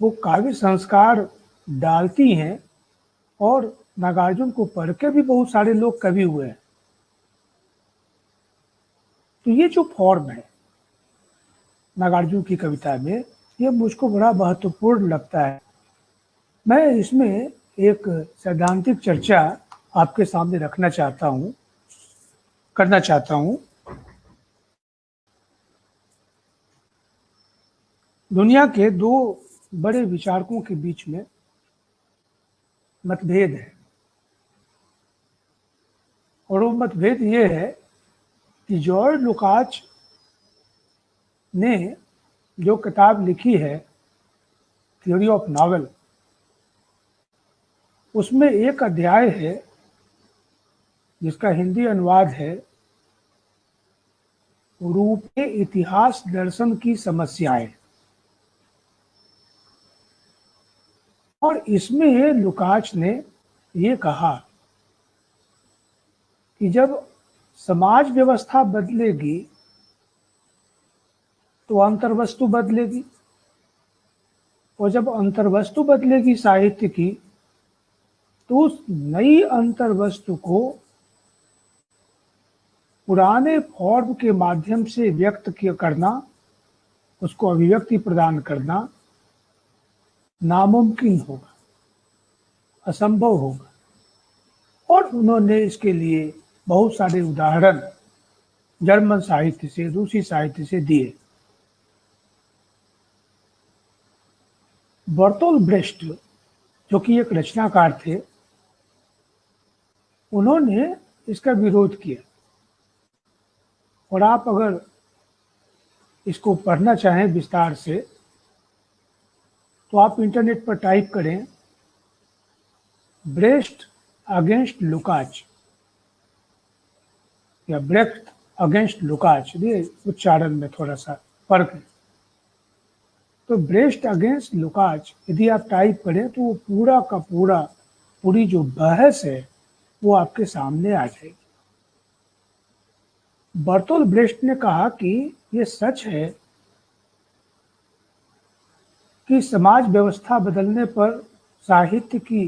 वो काव्य संस्कार डालती हैं, और नागार्जुन को पढ़ के भी बहुत सारे लोग कवि हुए हैं। तो ये जो फॉर्म है नागार्जुन की कविता में, ये मुझको बड़ा महत्वपूर्ण लगता है। मैं इसमें एक सैद्धांतिक चर्चा आपके सामने करना चाहता हूँ। दुनिया के दो बड़े विचारकों के बीच में मतभेद है, और वो मतभेद ये है कि जॉर्ज लुकाच ने जो किताब लिखी है थ्योरी ऑफ नॉवेल, उसमें एक अध्याय है जिसका हिंदी अनुवाद है रूपे इतिहास दर्शन की समस्याएं। और इसमें लुकाच ने ये कहा कि जब समाज व्यवस्था बदलेगी तो अंतर्वस्तु बदलेगी, और जब अंतर्वस्तु बदलेगी साहित्य की, तो उस नई अंतर्वस्तु को पुराने फॉर्म के माध्यम से व्यक्त करना उसको अभिव्यक्ति प्रदान करना नामुमकिन होगा, असंभव होगा। और उन्होंने इसके लिए बहुत सारे उदाहरण जर्मन साहित्य से, रूसी साहित्य से दिए। बर्तोल्ट ब्रेस्ट, जो कि एक रचनाकार थे, उन्होंने इसका विरोध किया। और आप अगर इसको पढ़ना चाहें विस्तार से, तो आप इंटरनेट पर टाइप करें ब्रेस्ट अगेंस्ट लुकाच या ब्रेख्ट अगेंस्ट लुकाच, ये उच्चारण में थोड़ा सा फर्क है। तो ब्रेस्ट अगेंस्ट लुकाच यदि आप टाइप करें तो वो पूरा का पूरा, पूरी जो बहस है वो आपके सामने आ जाएगी। बर्तोल्ट ब्रेस्ट ने कहा कि ये सच है कि समाज व्यवस्था बदलने पर साहित्य की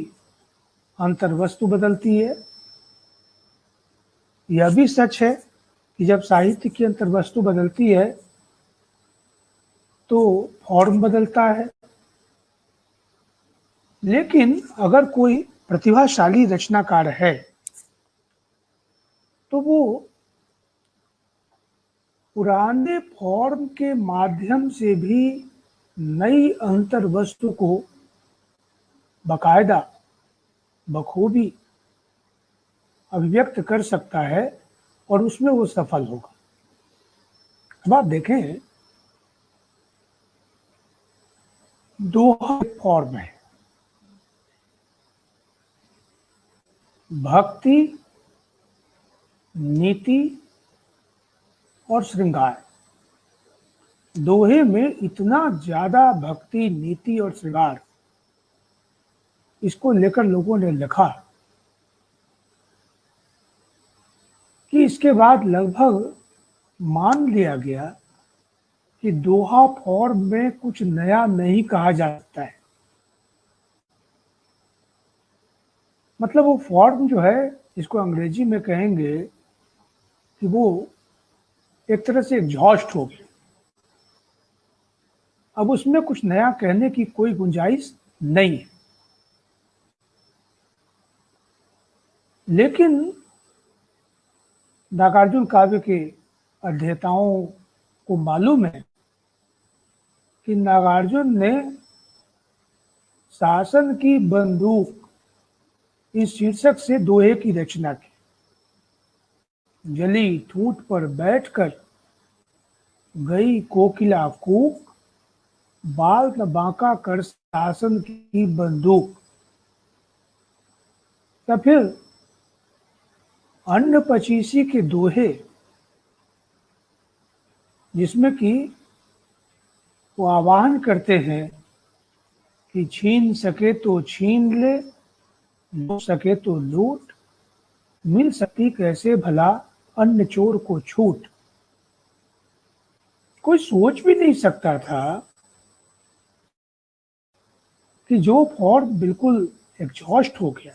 अंतर्वस्तु बदलती है। यह भी सच है कि जब साहित्य की अंतर्वस्तु बदलती है तो फॉर्म बदलता है। लेकिन अगर कोई प्रतिभाशाली रचनाकार है तो वो पुराने फॉर्म के माध्यम से भी नई अंतर्वस्तु को बाकायदा, बखूबी अभिव्यक्त कर सकता है और उसमें वो सफल होगा। अब आप देखें, दोहा फॉर्म है, भक्ति, नीति और श्रृंगार। दोहे में इतना ज्यादा भक्ति, नीति और श्रृंगार इसको लेकर लोगों ने लिखा कि इसके बाद लगभग मान लिया गया कि दोहा फॉर्म में कुछ नया नहीं कहा जा सकता है। मतलब वो फॉर्म जो है, इसको अंग्रेजी में कहेंगे कि वो एक तरह से एग्जॉस्ट हो गया। अब उसमें कुछ नया कहने की कोई गुंजाइश नहीं है। लेकिन नागार्जुन काव्य के अध्येताओं को मालूम है कि नागार्जुन ने शासन की बंदूक इस शीर्षक से दोहे की रचना की। जली ठूंठ पर बैठकर गई कोकिला कूक, बाल न बांका कर शासन की बंदूक। या फिर अन्न पचीसी के दोहे, जिसमें कि वो आह्वान करते हैं कि छीन सके तो छीन ले, लूट सके तो लूट, मिल सकती कैसे भला अन्न चोर को छूट। कोई सोच भी नहीं सकता था कि जो फॉर्म बिल्कुल एग्जॉस्ट हो गया,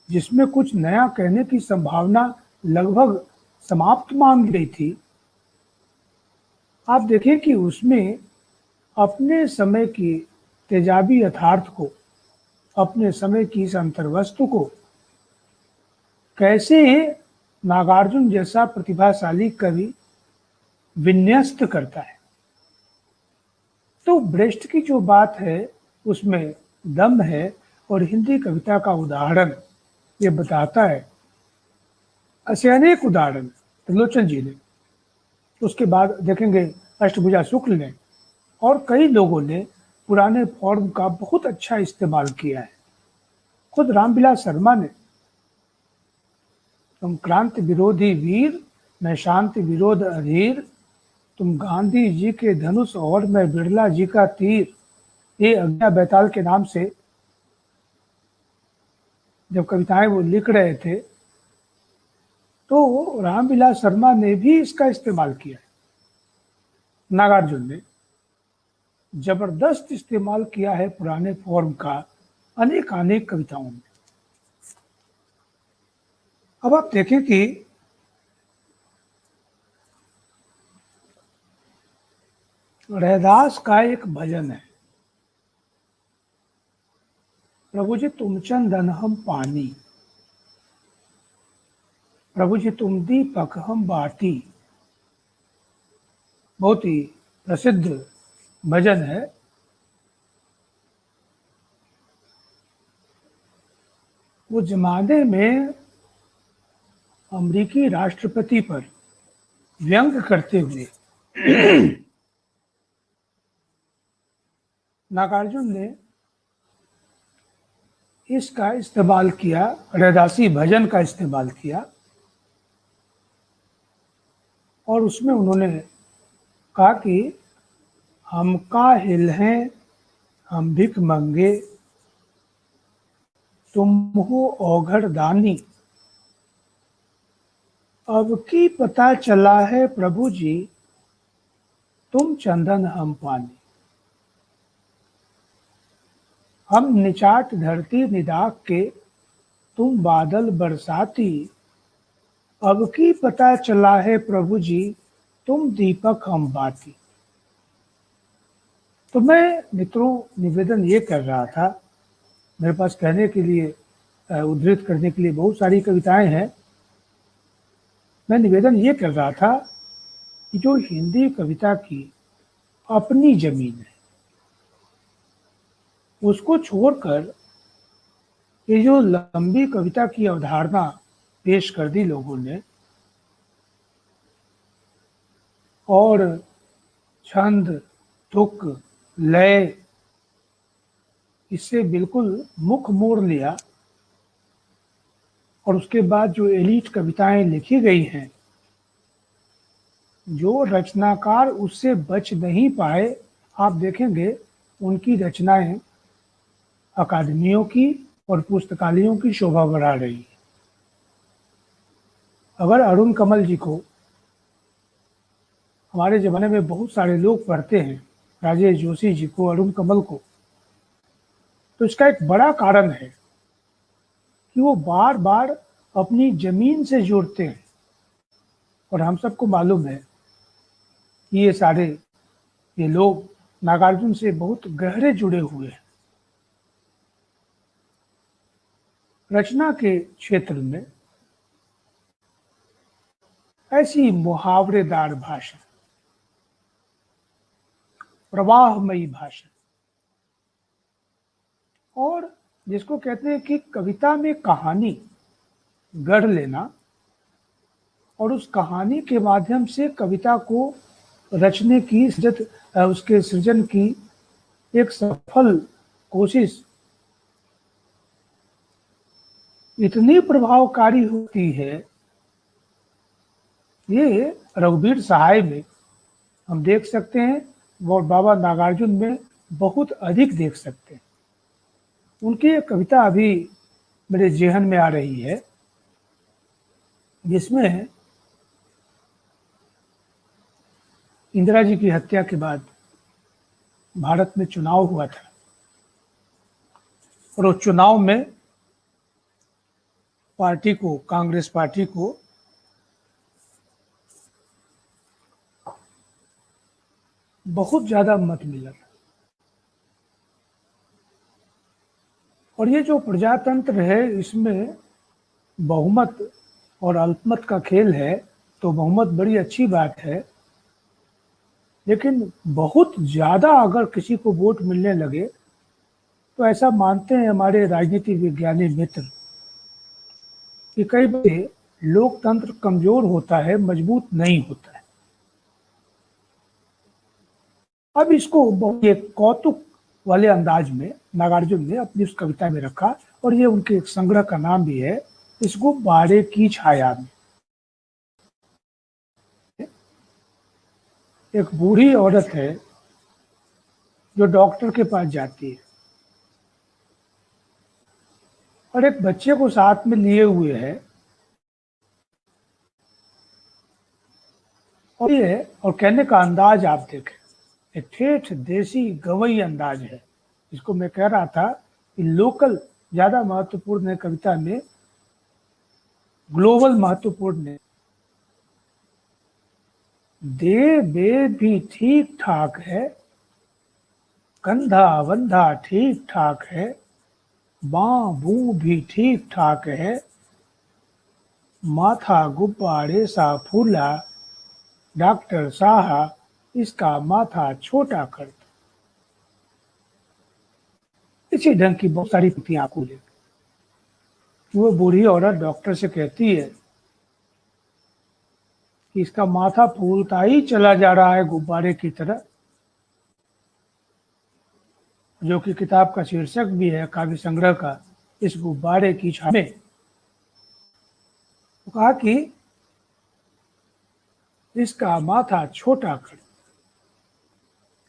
जिसमें कुछ नया कहने की संभावना लगभग समाप्त मान गई थी, आप देखें कि उसमें अपने समय की तेजाबी यथार्थ को, अपने समय की इस अंतर्वस्तु को कैसे नागार्जुन जैसा प्रतिभाशाली कवि विन्यस्त करता है। तो ब्रेस्ट की जो बात है उसमें दम है। और हिंदी कविता का उदाहरण ये बताता है। ऐसे अनेक उदाहरण त्रिलोचन जी ने, उसके बाद देखेंगे अष्टभुजा शुक्ल ने, और कई लोगों ने पुराने फॉर्म का बहुत अच्छा इस्तेमाल किया है। खुद रामविलास शर्मा ने, तुम क्रांति विरोधी वीर, मैं शांति विरोध अधीर, तुम गांधी जी के धनुष और मैं बिरला जी का तीर, ये अज्ञा बैताल के नाम से जब कविताएं वो लिख रहे थे तो रामविलास शर्मा ने भी इसका इस्तेमाल किया है। नागार्जुन ने जबरदस्त इस्तेमाल किया है पुराने फॉर्म का अनेक कविताओं में। अब आप देखें कि रैदास का एक भजन है, प्रभु जी तुम चंदन हम पानी, प्रभु जी तुम दीपक हम बाती। बहुत ही प्रसिद्ध भजन है। वो जमाने में अमेरिकी राष्ट्रपति पर व्यंग करते हुए नागार्जुन ने इसका इस्तेमाल किया, रैदासी भजन का इस्तेमाल किया, और उसमें उन्होंने कहा कि हम काहिल हैं, हम भिख मंगे, तुम हो औघड़ दानी, अब की पता चला है प्रभु जी, तुम चंदन हम पानी। हम निचाट धरती निदाक के, तुम बादल बरसाती, अब की पता चला है प्रभु जी, तुम दीपक हम बाती। तो मैं मित्रों निवेदन ये कर रहा था, मेरे पास कहने के लिए, उद्धृत करने के लिए बहुत सारी कविताएं हैं। मैं निवेदन ये कर रहा था कि जो हिंदी कविता की अपनी जमीन है, उसको छोड़कर ये जो लंबी कविता की अवधारणा पेश कर दी लोगों ने, और छंद, तुक, लय, इससे बिल्कुल मुख मोड़ लिया, और उसके बाद जो एलीट कविताएं लिखी गई हैं, जो रचनाकार उससे बच नहीं पाए, आप देखेंगे उनकी रचनाएं अकादमियों की और पुस्तकालयों की शोभा बढ़ा रही है। अगर अरुण कमल जी को हमारे ज़माने में बहुत सारे लोग पढ़ते हैं, राजेश जोशी जी को, अरुण कमल को, तो इसका एक बड़ा कारण है कि वो बार बार अपनी जमीन से जुड़ते हैं। और हम सबको मालूम है कि ये लोग नागार्जुन से बहुत गहरे जुड़े हुए हैं। रचना के क्षेत्र में ऐसी मुहावरेदार भाषा, प्रवाहमयी भाषा, और जिसको कहते हैं कि कविता में कहानी गढ़ लेना, और उस कहानी के माध्यम से कविता को रचने की, उसके सृजन की एक सफल कोशिश इतनी प्रभावकारी होती है, ये रघुवीर सहाय में हम देख सकते हैं, और बाबा नागार्जुन में बहुत अधिक देख सकते हैं। उनकी एक कविता अभी मेरे जेहन में आ रही है, जिसमें इंदिरा जी की हत्या के बाद भारत में चुनाव हुआ था, और उस चुनाव में कांग्रेस पार्टी को बहुत ज्यादा मत मिला था। और ये जो प्रजातंत्र है, इसमें बहुमत और अल्पमत का खेल है, तो बहुमत बड़ी अच्छी बात है, लेकिन बहुत ज़्यादा अगर किसी को वोट मिलने लगे, तो ऐसा मानते हैं हमारे राजनीति विज्ञानी मित्र कि कई बार लोकतंत्र कमजोर होता है, मजबूत नहीं होता है। अब इसको बहुत एक कौतुक वाले अंदाज में नागार्जुन ने अपनी उस कविता में रखा, और ये उनके एक संग्रह का नाम भी है, इस गुब्बारे की छाया में। एक बूढ़ी औरत है जो डॉक्टर के पास जाती है, और एक बच्चे को साथ में लिए हुए है, और कहने का अंदाज आप देखें, एक ठेठ देसी गवई अंदाज है। इसको मैं कह रहा था कि लोकल ज्यादा महत्वपूर्ण है कविता में, ग्लोबल महत्वपूर्ण है। देह बे भी ठीक ठाक है, कंधा वंधा ठीक ठाक है, बाँ बू भी ठीक ठाक है, माथा गुब्बारे सा फूला, डॉक्टर साहब इसका माथा छोटा कर दो। इसी ढंग की बहुत सारी पंक्तियां आपको मिलेंगी। वो बूढ़ी औरत डॉक्टर से कहती है कि इसका माथा फूलता ही चला जा रहा है गुब्बारे की तरह, जो कि किताब का शीर्षक भी है काव्य संग्रह का, इस गुब्बारे की छाया में। तो कहा कि इसका माथा छोटा कर।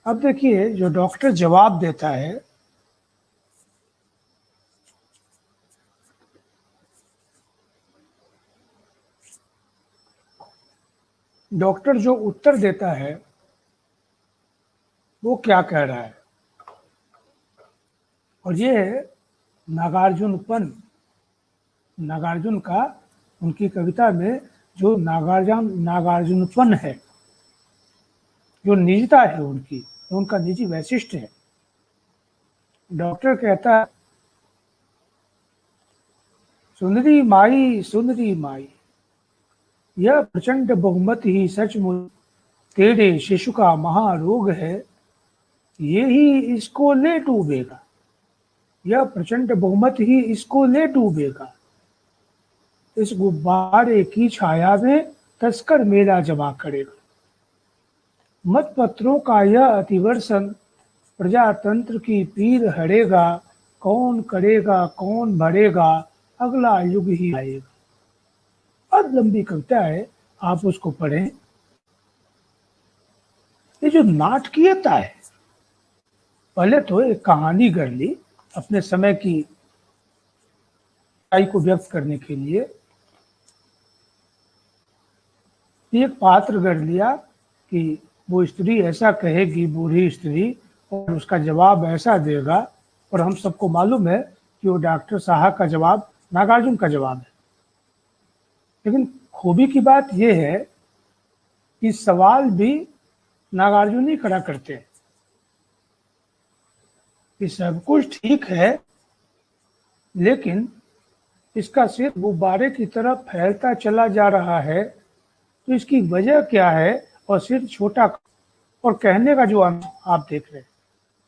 अब देखिए जो डॉक्टर जवाब देता है, डॉक्टर जो उत्तर देता है वो क्या कह रहा है, और ये है नागार्जुन का उनकी कविता में जो नागार्जुनपन है, जो निजता है उनकी, जो उनका निजी वैशिष्ट है। डॉक्टर कहता है, सुंदरी माई यह प्रचंड बहुमत ही सचमुच तेरे शिशु का महारोग है, ये ही इसको ले डूबेगा। यह प्रचंड बहुमत ही इसको ले डूबेगा। इस गुब्बारे की छाया में तस्कर मेला जमा करेगा। मत पत्रों का यह अतिवर्षण प्रजातंत्र की पीर हरेगा। कौन करेगा कौन भरेगा, अगला युग ही आएगा। बहुत लंबी कविता है, आप उसको पढ़ें। ये जो नाटकीयता है, पहले तो एक कहानी गढ़ ली अपने समय की को व्यक्त करने के लिए, एक पात्र गढ़ लिया कि वो स्त्री ऐसा कहेगी, बूढ़ी स्त्री, और उसका जवाब ऐसा देगा, और हम सबको मालूम है कि वो डॉक्टर साहब का जवाब नागार्जुन का जवाब है। लेकिन खूबी की बात यह है कि सवाल भी नागार्जुन ही खड़ा करते हैं कि सब कुछ ठीक है, लेकिन इसका सिर गुब्बारे की तरफ फैलता चला जा रहा है, तो इसकी वजह क्या है, और सिर छोटा। और कहने का जो आप देख रहे हैं,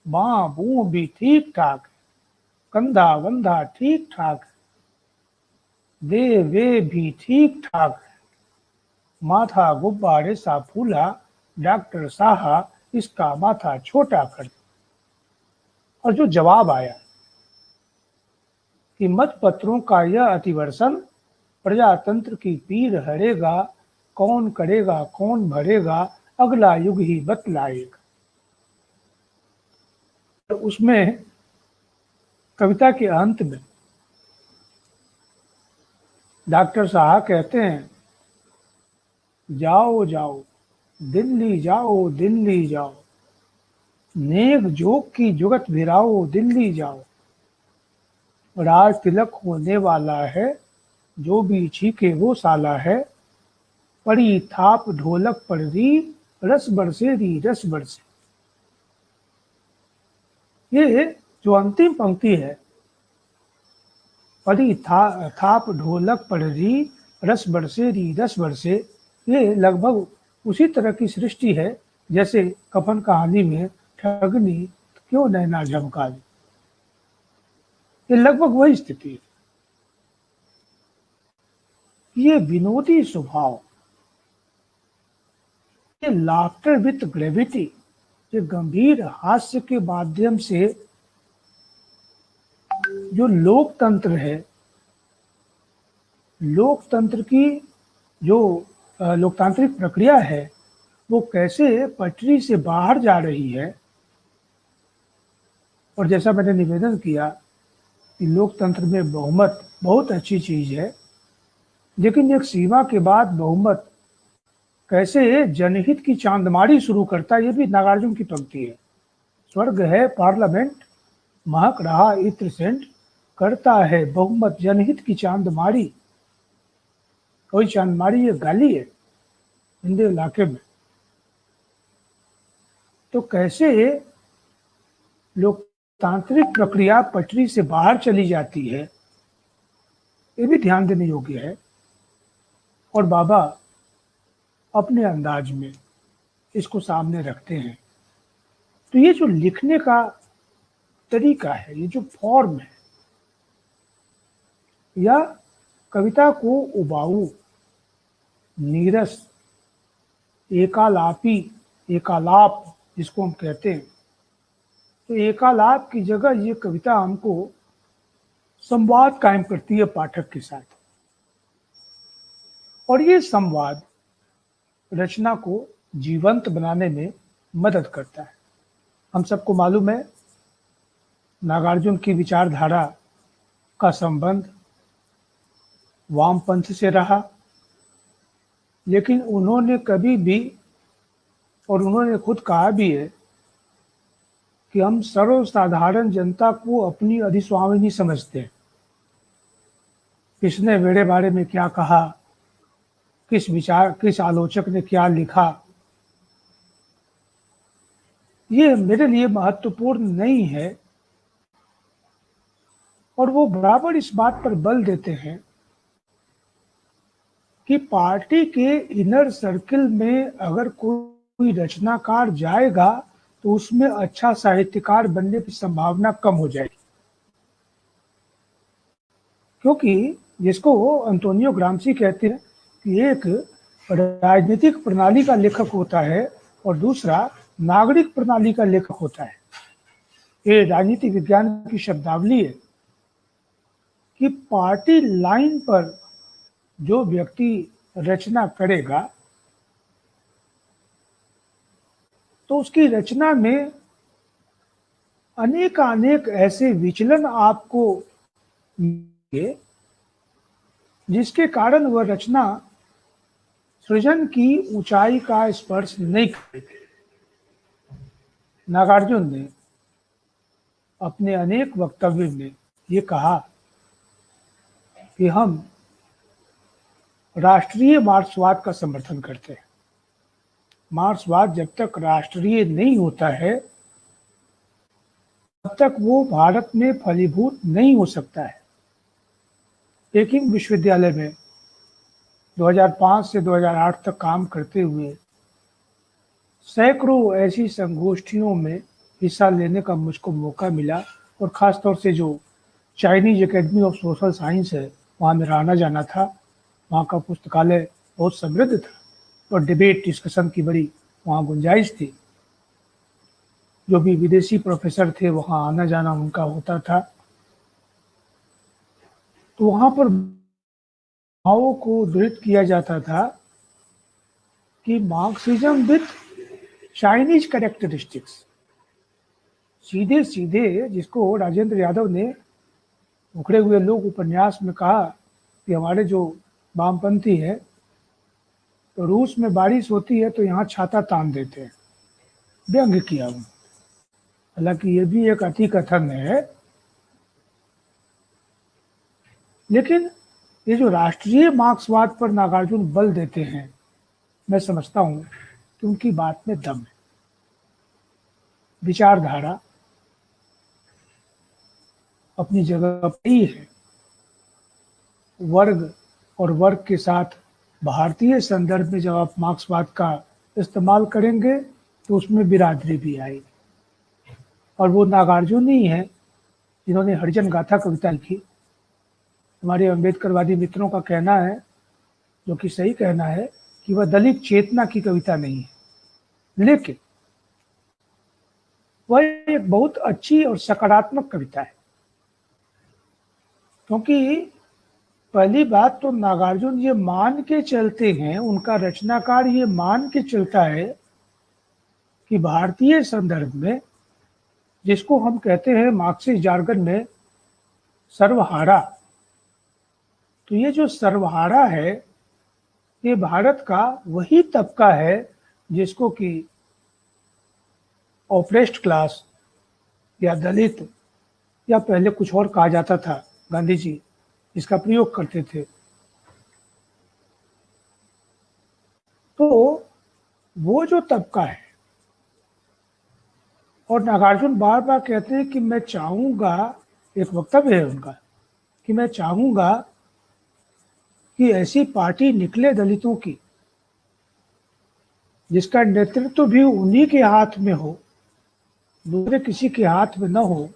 बाँ बू भी ठीक ठाक है, कंधा वंधा ठीक ठाक है, दे वे भी ठीक ठाक है, माथा गुब्बारे सा फूला, डॉक्टर साहब इसका माथा छोटा कर। और जो जवाब आया कि मत पत्रों का यह अतिवर्षण प्रजातंत्र की पीर हरेगा। कौन करेगा कौन भरेगा, अगला युग ही बतलाएगा। तो उसमें कविता के अंत में डॉक्टर साहब कहते हैं, जाओ जाओ दिल्ली जाओ, दिल्ली जाओ, नेक जोक की जुगत भिराओ, दिल्ली जाओ। राज तिलक होने वाला है, जो भी छीके वो साला है, पड़ी थाप ढोलक पर री, रस बरसे री रस बरसे। ये जो अंतिम पंक्ति है, पड़ी थाप ढोलक पर री, रस बरसे री रस बरसे, ये लगभग उसी तरह की सृष्टि है जैसे कफन कहानी में ठगनी क्यों नैना झमका दी। ये लगभग वही स्थिति है। ये विनोदी स्वभाव, ये लाफ्टर विथ ग्रेविटी, ये गंभीर हास्य के माध्यम से जो लोकतंत्र है, लोकतंत्र की जो लोकतांत्रिक प्रक्रिया है, वो कैसे पटरी से बाहर जा रही है। और जैसा मैंने निवेदन किया कि लोकतंत्र में बहुमत बहुत अच्छी चीज है, लेकिन एक सीमा के बाद बहुमत कैसे जनहित की चांदमारी शुरू करता है, ये भी नागार्जुन की पंक्ति है। स्वर्ग है पार्लियामेंट, महक रहा इत्र सेंट, करता है बहुमत जनहित की चांदमारी। कोई चांदमारी ये गाली है हिंदी इलाके में। तो कैसे लोकतांत्रिक प्रक्रिया पटरी से बाहर चली जाती है, ये भी ध्यान देने योग्य है। और बाबा अपने अंदाज में इसको सामने रखते हैं। तो ये जो लिखने का तरीका है, ये जो फॉर्म है, या कविता को उबाऊ, नीरस, एकालापी, एकालाप जिसको हम कहते हैं, तो एकालाप की जगह ये कविता हमको संवाद कायम करती है पाठक के साथ। और ये संवाद रचना को जीवंत बनाने में मदद करता है। हम सबको मालूम है नागार्जुन की विचारधारा का संबंध वामपंथ से रहा, लेकिन उन्होंने कभी भी, और उन्होंने खुद कहा भी है कि हम सर्वसाधारण जनता को अपनी अधिस्वामिनी समझते हैं। किसने मेरे बारे में क्या कहा, किस आलोचक ने क्या लिखा, ये मेरे लिए महत्वपूर्ण नहीं है। और वो बराबर इस बात पर बल देते हैं कि पार्टी के इनर सर्किल में अगर कोई रचनाकार जाएगा तो उसमें अच्छा साहित्यकार बनने की संभावना कम हो जाएगी, क्योंकि जिसको अंतोनियो ग्राम्सी कहते हैं कि एक राजनीतिक प्रणाली का लेखक होता है और दूसरा नागरिक प्रणाली का लेखक होता है। ये राजनीति विज्ञान की शब्दावली है कि पार्टी लाइन पर जो व्यक्ति रचना करेगा तो उसकी रचना में अनेक ऐसे विचलन आपको मिलेंगे जिसके कारण वह रचना सृजन की ऊंचाई का स्पर्श नहीं करेगी। नागार्जुन ने अपने अनेक वक्तव्य में ये कहा कि हम राष्ट्रीय मार्क्सवाद का समर्थन करते हैं। मार्क्सवाद जब तक राष्ट्रीय नहीं होता है तब तक वो भारत में फलीभूत नहीं हो सकता है। पेकिंग विश्वविद्यालय में 2005 से 2008 तक काम करते हुए सैकड़ों ऐसी संगोष्ठियों में हिस्सा लेने का मुझको मौका मिला, और ख़ासतौर से जो Chinese academy of social science है वहाँ मेरा आना जाना था। वहाँ का पुस्तकालय बहुत समृद्ध था और डिबेट डिस्कशन की बड़ी वहाँ गुंजाइश थी। जो भी विदेशी प्रोफेसर थे वहाँ आना जाना उनका होता था। तो वहाँ पर भावों को दृढ़ किया जाता था कि मार्क्सिज्म विथ चाइनीज कैरेक्टरिस्टिक्स, सीधे सीधे जिसको राजेंद्र यादव ने उखड़े हुए लोग उपन्यास में कहा कि हमारे जो वामपंथी है तो रूस में बारिश होती है तो यहाँ छाता तान देते हैं, व्यंग किया उन्होंने। हालांकि ये भी एक अति कथन है, लेकिन ये जो राष्ट्रीय मार्क्सवाद पर नागार्जुन बल देते हैं, मैं समझता हूँ कि उनकी बात में दम है। विचारधारा अपनी जगह पर ही है। वर्ग और वर्ग के साथ भारतीय संदर्भ में जब आप मार्क्सवाद का इस्तेमाल करेंगे तो उसमें बिरादरी भी आएगी। और वो नागार्जुन ही है जिन्होंने हरिजन गाथा कविता लिखी। हमारे अम्बेडकरवादी मित्रों का कहना है, जो कि सही कहना है, कि वह दलित चेतना की कविता नहीं है, लेकिन वह एक बहुत अच्छी और सकारात्मक कविता है। क्योंकि पहली बात तो नागार्जुन ये मान के चलते हैं, उनका रचनाकार ये मान के चलता है कि भारतीय संदर्भ में, जिसको हम कहते हैं मार्क्सिस्ट जार्गन में सर्वहारा, तो ये जो सर्वहारा है ये भारत का वही तबका है जिसको कि ऑप्रेस्ड क्लास या दलित या पहले कुछ और कहा जाता था, गांधी जी इसका प्रयोग करते थे। तो वो जो तबका है और नागार्जुन बार बार कहते हैं कि मैं चाहूंगा, एक वक्तव्य है उनका, कि मैं चाहूंगा कि ऐसी पार्टी निकले दलितों की जिसका नेतृत्व भी उन्हीं के हाथ में हो, दूसरे किसी के हाथ में न हो।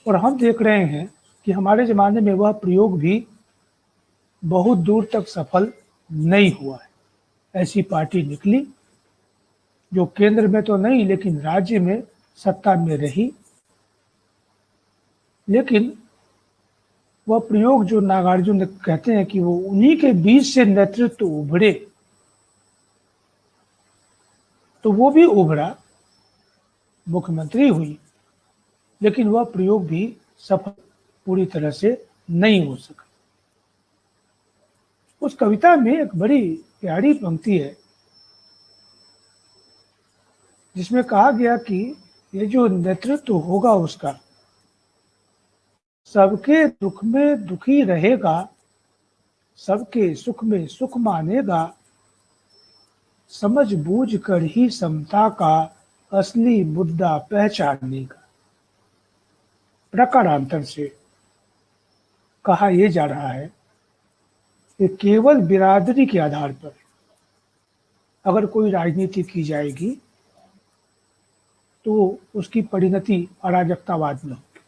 और हम देख रहे हैं कि हमारे ज़माने में वह प्रयोग भी बहुत दूर तक सफल नहीं हुआ है। ऐसी पार्टी निकली जो केंद्र में तो नहीं लेकिन राज्य में सत्ता में रही, लेकिन वह प्रयोग जो नागार्जुन कहते हैं कि वो उन्हीं के बीच से नेतृत्व उभरे, तो वो भी उभरा, मुख्यमंत्री हुई, लेकिन वह प्रयोग भी सफल पूरी तरह से नहीं हो सका। उस कविता में एक बड़ी प्यारी पंक्ति है जिसमें कहा गया कि ये जो नेतृत्व होगा उसका, सबके दुख में दुखी रहेगा, सबके सुख में सुख मानेगा, समझ बूझ कर ही समता का असली मुद्दा पहचानेगा। प्रकारांतर से कहा यह जा रहा है कि केवल बिरादरी के आधार पर अगर कोई राजनीति की जाएगी तो उसकी परिणति अराजकतावाद में होगी।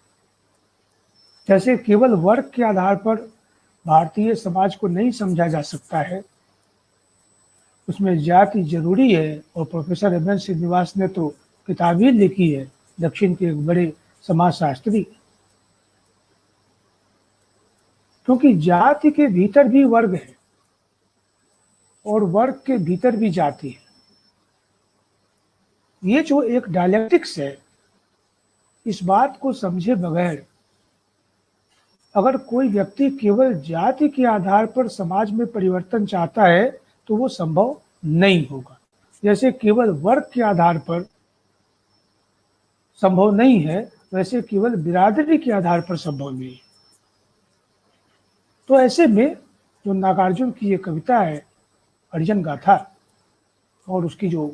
जैसे केवल वर्ग के आधार पर भारतीय समाज को नहीं समझा जा सकता है, उसमें जाति जरूरी है। और प्रोफेसर एम एन श्रीनिवास ने तो किताब ही लिखी है, दक्षिण के एक बड़े समाजशास्त्री, क्योंकि जाति के भीतर भी वर्ग है और वर्ग के भीतर भी जाति है। ये जो एक डायलेक्टिक्स है, इस बात को समझे बगैर अगर कोई व्यक्ति केवल जाति के आधार पर समाज में परिवर्तन चाहता है तो वो संभव नहीं होगा। जैसे केवल वर्ग के आधार पर संभव नहीं है, वैसे केवल बिरादरी के आधार पर संभव नहीं है। तो ऐसे में जो नागार्जुन की ये कविता है हरिजन गाथा, और उसकी जो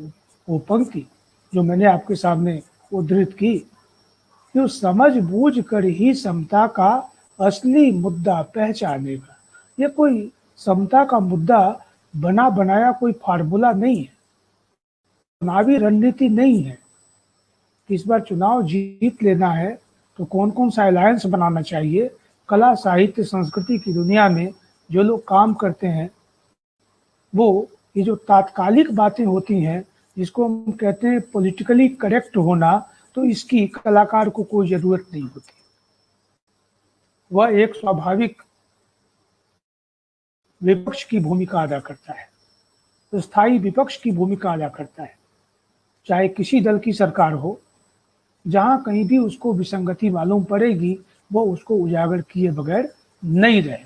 वो पंक्ति जो मैंने आपके सामने उद्धृत की, कि उस समझ बूझ कर ही समता का असली मुद्दा पहचानेगा। ये कोई समता का मुद्दा बना बनाया कोई फार्मूला नहीं है, चुनावी रणनीति नहीं है कि इस बार चुनाव जीत लेना है तो कौन कौन सा अलायंस बनाना चाहिए। कला साहित्य संस्कृति की दुनिया में जो लोग काम करते हैं, वो ये जो तात्कालिक बातें होती हैं जिसको हम कहते हैं पॉलिटिकली करेक्ट होना, तो इसकी कलाकार को कोई जरूरत नहीं होती। वह एक स्वाभाविक विपक्ष की भूमिका अदा करता है, तो स्थायी विपक्ष की भूमिका अदा करता है, चाहे किसी दल की सरकार हो। जहां कहीं भी उसको विसंगति मालूम पड़ेगी वो उसको उजागर किए बगैर नहीं रहे।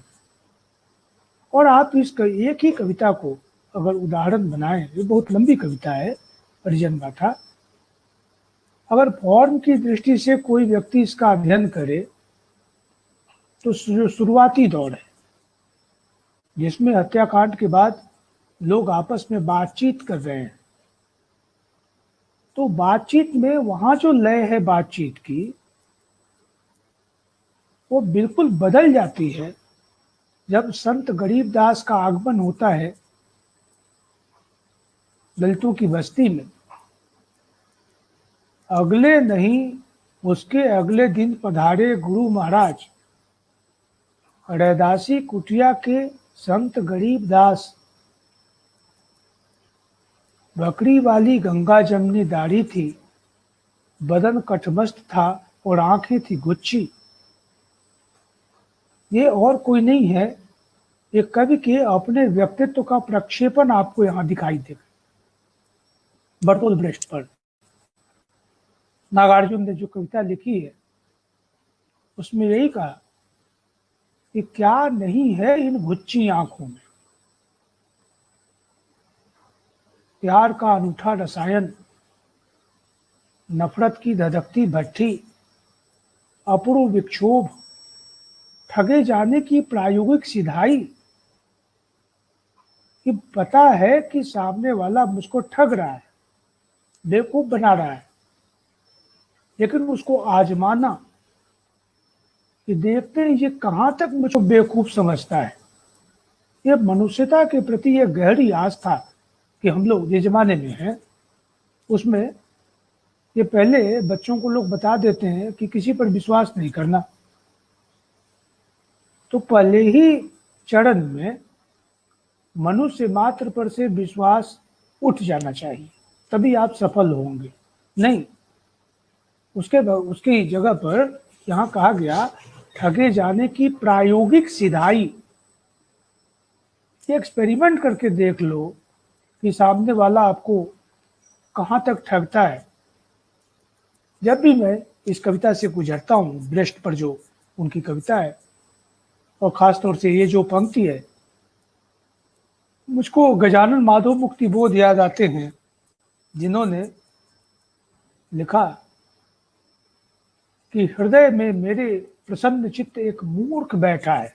और आप इस एक ही कविता को अगर उदाहरण बनाएं, ये बहुत लंबी कविता है हरिजन गाथा, अगर फॉर्म की दृष्टि से कोई व्यक्ति इसका अध्ययन करे तो जो शुरुआती दौर है जिसमें हत्याकांड के बाद लोग आपस में बातचीत कर रहे हैं, तो बातचीत में वहां जो लय है बातचीत की, वो बिल्कुल बदल जाती है जब संत गरीबदास का आगमन होता है दलितों की बस्ती में। अगले नहीं उसके अगले दिन पधारे गुरु महाराज, रैदासी कुटिया के संत गरीबदास। बकरी वाली गंगा जमनी दाढ़ी थी, बदन कठमस्त था और आंखें थी गुच्छी। ये और कोई नहीं है, एक कवि के अपने व्यक्तित्व का प्रक्षेपण आपको यहाँ दिखाई देगा। बर्तोल्ड ब्रेख्ट पर नागार्जुन ने जो कविता लिखी है उसमें यही कहा कि क्या नहीं है इन गुच्छी आंखों में, प्यार का अनूठा रसायन, नफरत की धधकती भट्ठी, अपूर्व विक्षोभ, ठगे जाने की प्रायोगिक सिधाई। कि पता है कि सामने वाला मुझको ठग रहा है, बेवकूफ बना रहा है, लेकिन उसको आजमाना कि देखते हैं ये कहाँ तक मुझको बेवकूफ समझता है। ये मनुष्यता के प्रति ये गहरी आस्था कि हम लोग जिस जमाने में हैं उसमें ये पहले बच्चों को लोग बता देते हैं कि किसी पर विश्वास नहीं करना, तो पहले ही चरण में मनुष्य मात्र पर से विश्वास उठ जाना चाहिए, तभी आप सफल होंगे। नहीं, उसकी जगह पर यहाँ कहा गया ठगे जाने की प्रायोगिक सिधाई। एक्सपेरिमेंट करके देख लो कि सामने वाला आपको कहाँ तक ठगता है। जब भी मैं इस कविता से गुजरता हूँ, ब्रेस्ट पर जो उनकी कविता है, और ख़ास तौर से ये जो पंक्ति है, मुझको गजानन माधव मुक्ति बोध याद आते हैं, जिन्होंने लिखा कि हृदय में मेरे प्रसन्न चित्त एक मूर्ख बैठा है,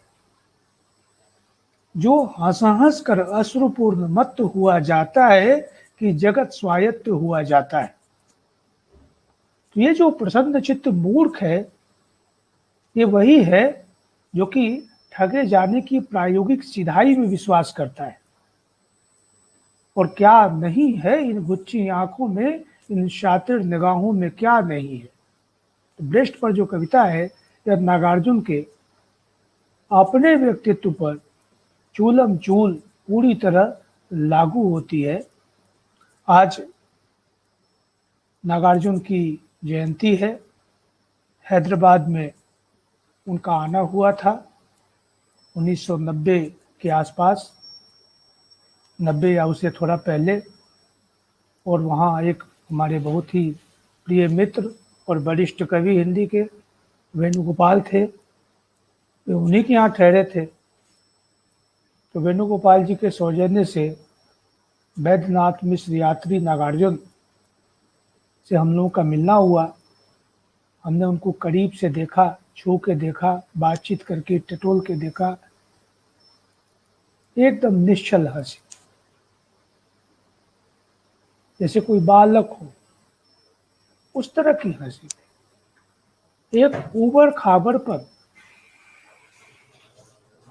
जो हंस हंस कर अश्रुपूर्ण मत हुआ जाता है कि जगत स्वायत्त हुआ जाता है। तो ये जो प्रसन्न चित्त मूर्ख है, ये वही है जो कि ठगे जाने की प्रायोगिक सिधाई में विश्वास करता है। और क्या नहीं है इन गुच्छी आंखों में, इन शातिर निगाहों में क्या नहीं है। तो ब्रेस्ट पर जो कविता है यह नागार्जुन के अपने व्यक्तित्व पर चूलम चूल पूरी तरह लागू होती है। आज नागार्जुन की जयंती है। हैदराबाद में उनका आना हुआ था 1990 के आसपास, 90 या उससे थोड़ा पहले। और वहाँ एक हमारे बहुत ही प्रिय मित्र और वरिष्ठ कवि हिंदी के वेणुगोपाल थे, वे उन्हीं के यहाँ ठहरे थे। तो वेणुगोपाल जी के सौजन्य से वैद्यनाथ मिश्र यात्री नागार्जुन से हम लोगों का मिलना हुआ। हमने उनको करीब से देखा, छू के देखा, बातचीत करके टटोल के देखा। एकदम निश्चल हंसी, जैसे कोई बालक हो, उस तरह की हंसी। एक ऊबड़ खाबड़ पर,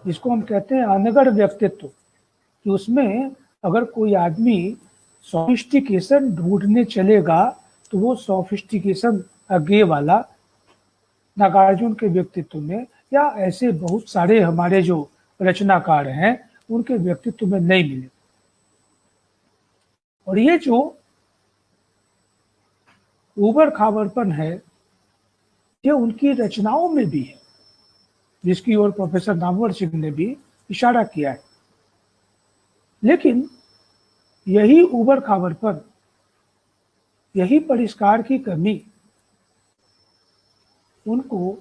जिसको हम कहते हैं अनगढ़ व्यक्तित्व, कि उसमें अगर कोई आदमी सोफिस्टिकेशन ढूंढने चलेगा तो वो सोफिस्टिकेशन अगे वाला नागार्जुन के व्यक्तित्व में, या ऐसे बहुत सारे हमारे जो रचनाकार हैं उनके व्यक्तित्व में नहीं मिले। और ये जो ऊबड़ खाबड़पन है ये उनकी रचनाओं में भी है, जिसकी ओर प्रोफेसर नामवर सिंह ने भी इशारा किया है। लेकिन यही ऊबड़ खाबड़पन, यही परिष्कार की कमी उनको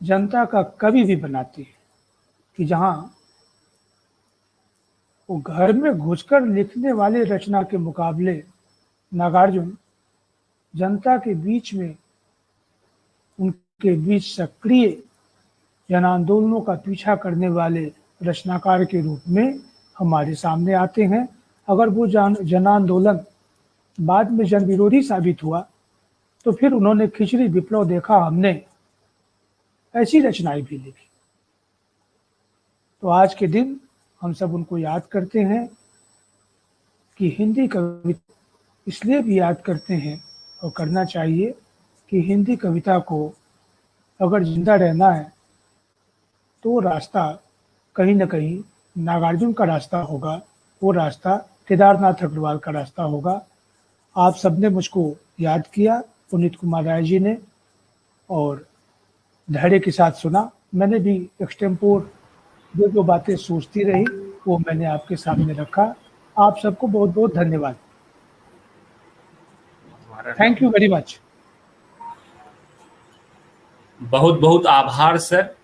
जनता का कवि भी बनाती है, कि जहां वो घर में घुसकर लिखने वाले रचना के मुकाबले नागार्जुन जनता के बीच में, उनके बीच सक्रिय जन आंदोलनों का पीछा करने वाले रचनाकार के रूप में हमारे सामने आते हैं। अगर वो जन आंदोलन बाद में जन विरोधी साबित हुआ तो फिर उन्होंने खिचड़ी विप्लव देखा, हमने ऐसी रचनाएं भी लिखी। तो आज के दिन हम सब उनको याद करते हैं कि हिंदी कविता इसलिए भी याद करते हैं और करना चाहिए कि हिंदी कविता को अगर जिंदा रहना है तो रास्ता कहीं ना कहीं नागार्जुन का रास्ता होगा, वो रास्ता केदारनाथ अग्रवाल का रास्ता होगा। आप सबने मुझको याद किया, पुनीत कुमार राय जी ने, और धैर्य के साथ सुना। मैंने भी एक्सटेम्पोर जो बातें सोचती रही वो मैंने आपके सामने रखा। आप सबको बहुत बहुत धन्यवाद। Thank you very much. बहुत बहुत आभार सर।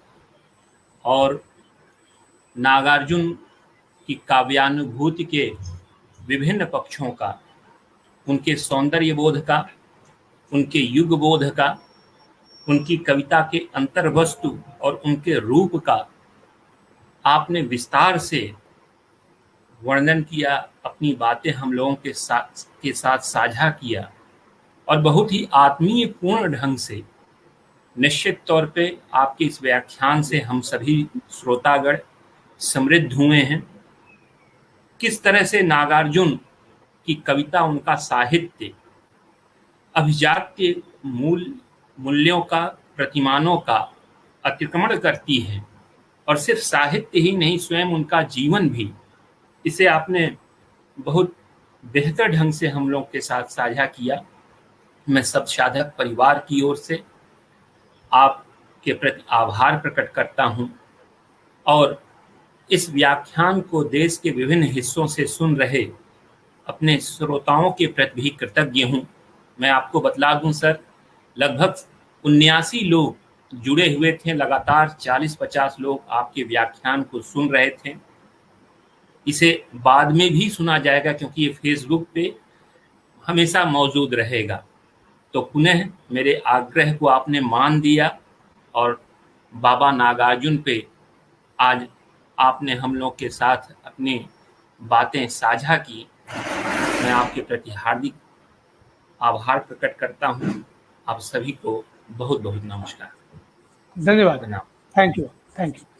और नागार्जुन की काव्यानुभूति के विभिन्न पक्षों का, उनके सौंदर्य बोध का, उनके युग बोध का, उनकी कविता के अंतर्वस्तु और उनके रूप का आपने विस्तार से वर्णन किया, अपनी बातें हम लोगों के साथ साझा किया। और बहुत ही आत्मीय पूर्ण ढंग से निश्चित तौर पे आपके इस व्याख्यान से हम सभी श्रोतागण समृद्ध हुए हैं। किस तरह से नागार्जुन की कविता, उनका साहित्य अभिजात के मूल्यों का, प्रतिमानों का अतिक्रमण करती है, और सिर्फ साहित्य ही नहीं, स्वयं उनका जीवन भी। इसे आपने बहुत बेहतर ढंग से हम लोग के साथ साझा किया। मैं सब साधक परिवार की ओर से आपके प्रति आभार प्रकट करता हूं, और इस व्याख्यान को देश के विभिन्न हिस्सों से सुन रहे अपने श्रोताओं के प्रति भी कृतज्ञ हूं। मैं आपको बतला दूं सर, लगभग 79 लोग जुड़े हुए थे, लगातार 40-50 लोग आपके व्याख्यान को सुन रहे थे। इसे बाद में भी सुना जाएगा क्योंकि ये फेसबुक पे हमेशा मौजूद रहेगा। तो पुनः मेरे आग्रह को आपने मान दिया और बाबा नागार्जुन पे आज आपने हम लोग के साथ अपनी बातें साझा की। मैं आपके प्रति हार्दिक आभार प्रकट करता हूं। आप सभी को बहुत बहुत नमस्कार। धन्यवाद। Thank you.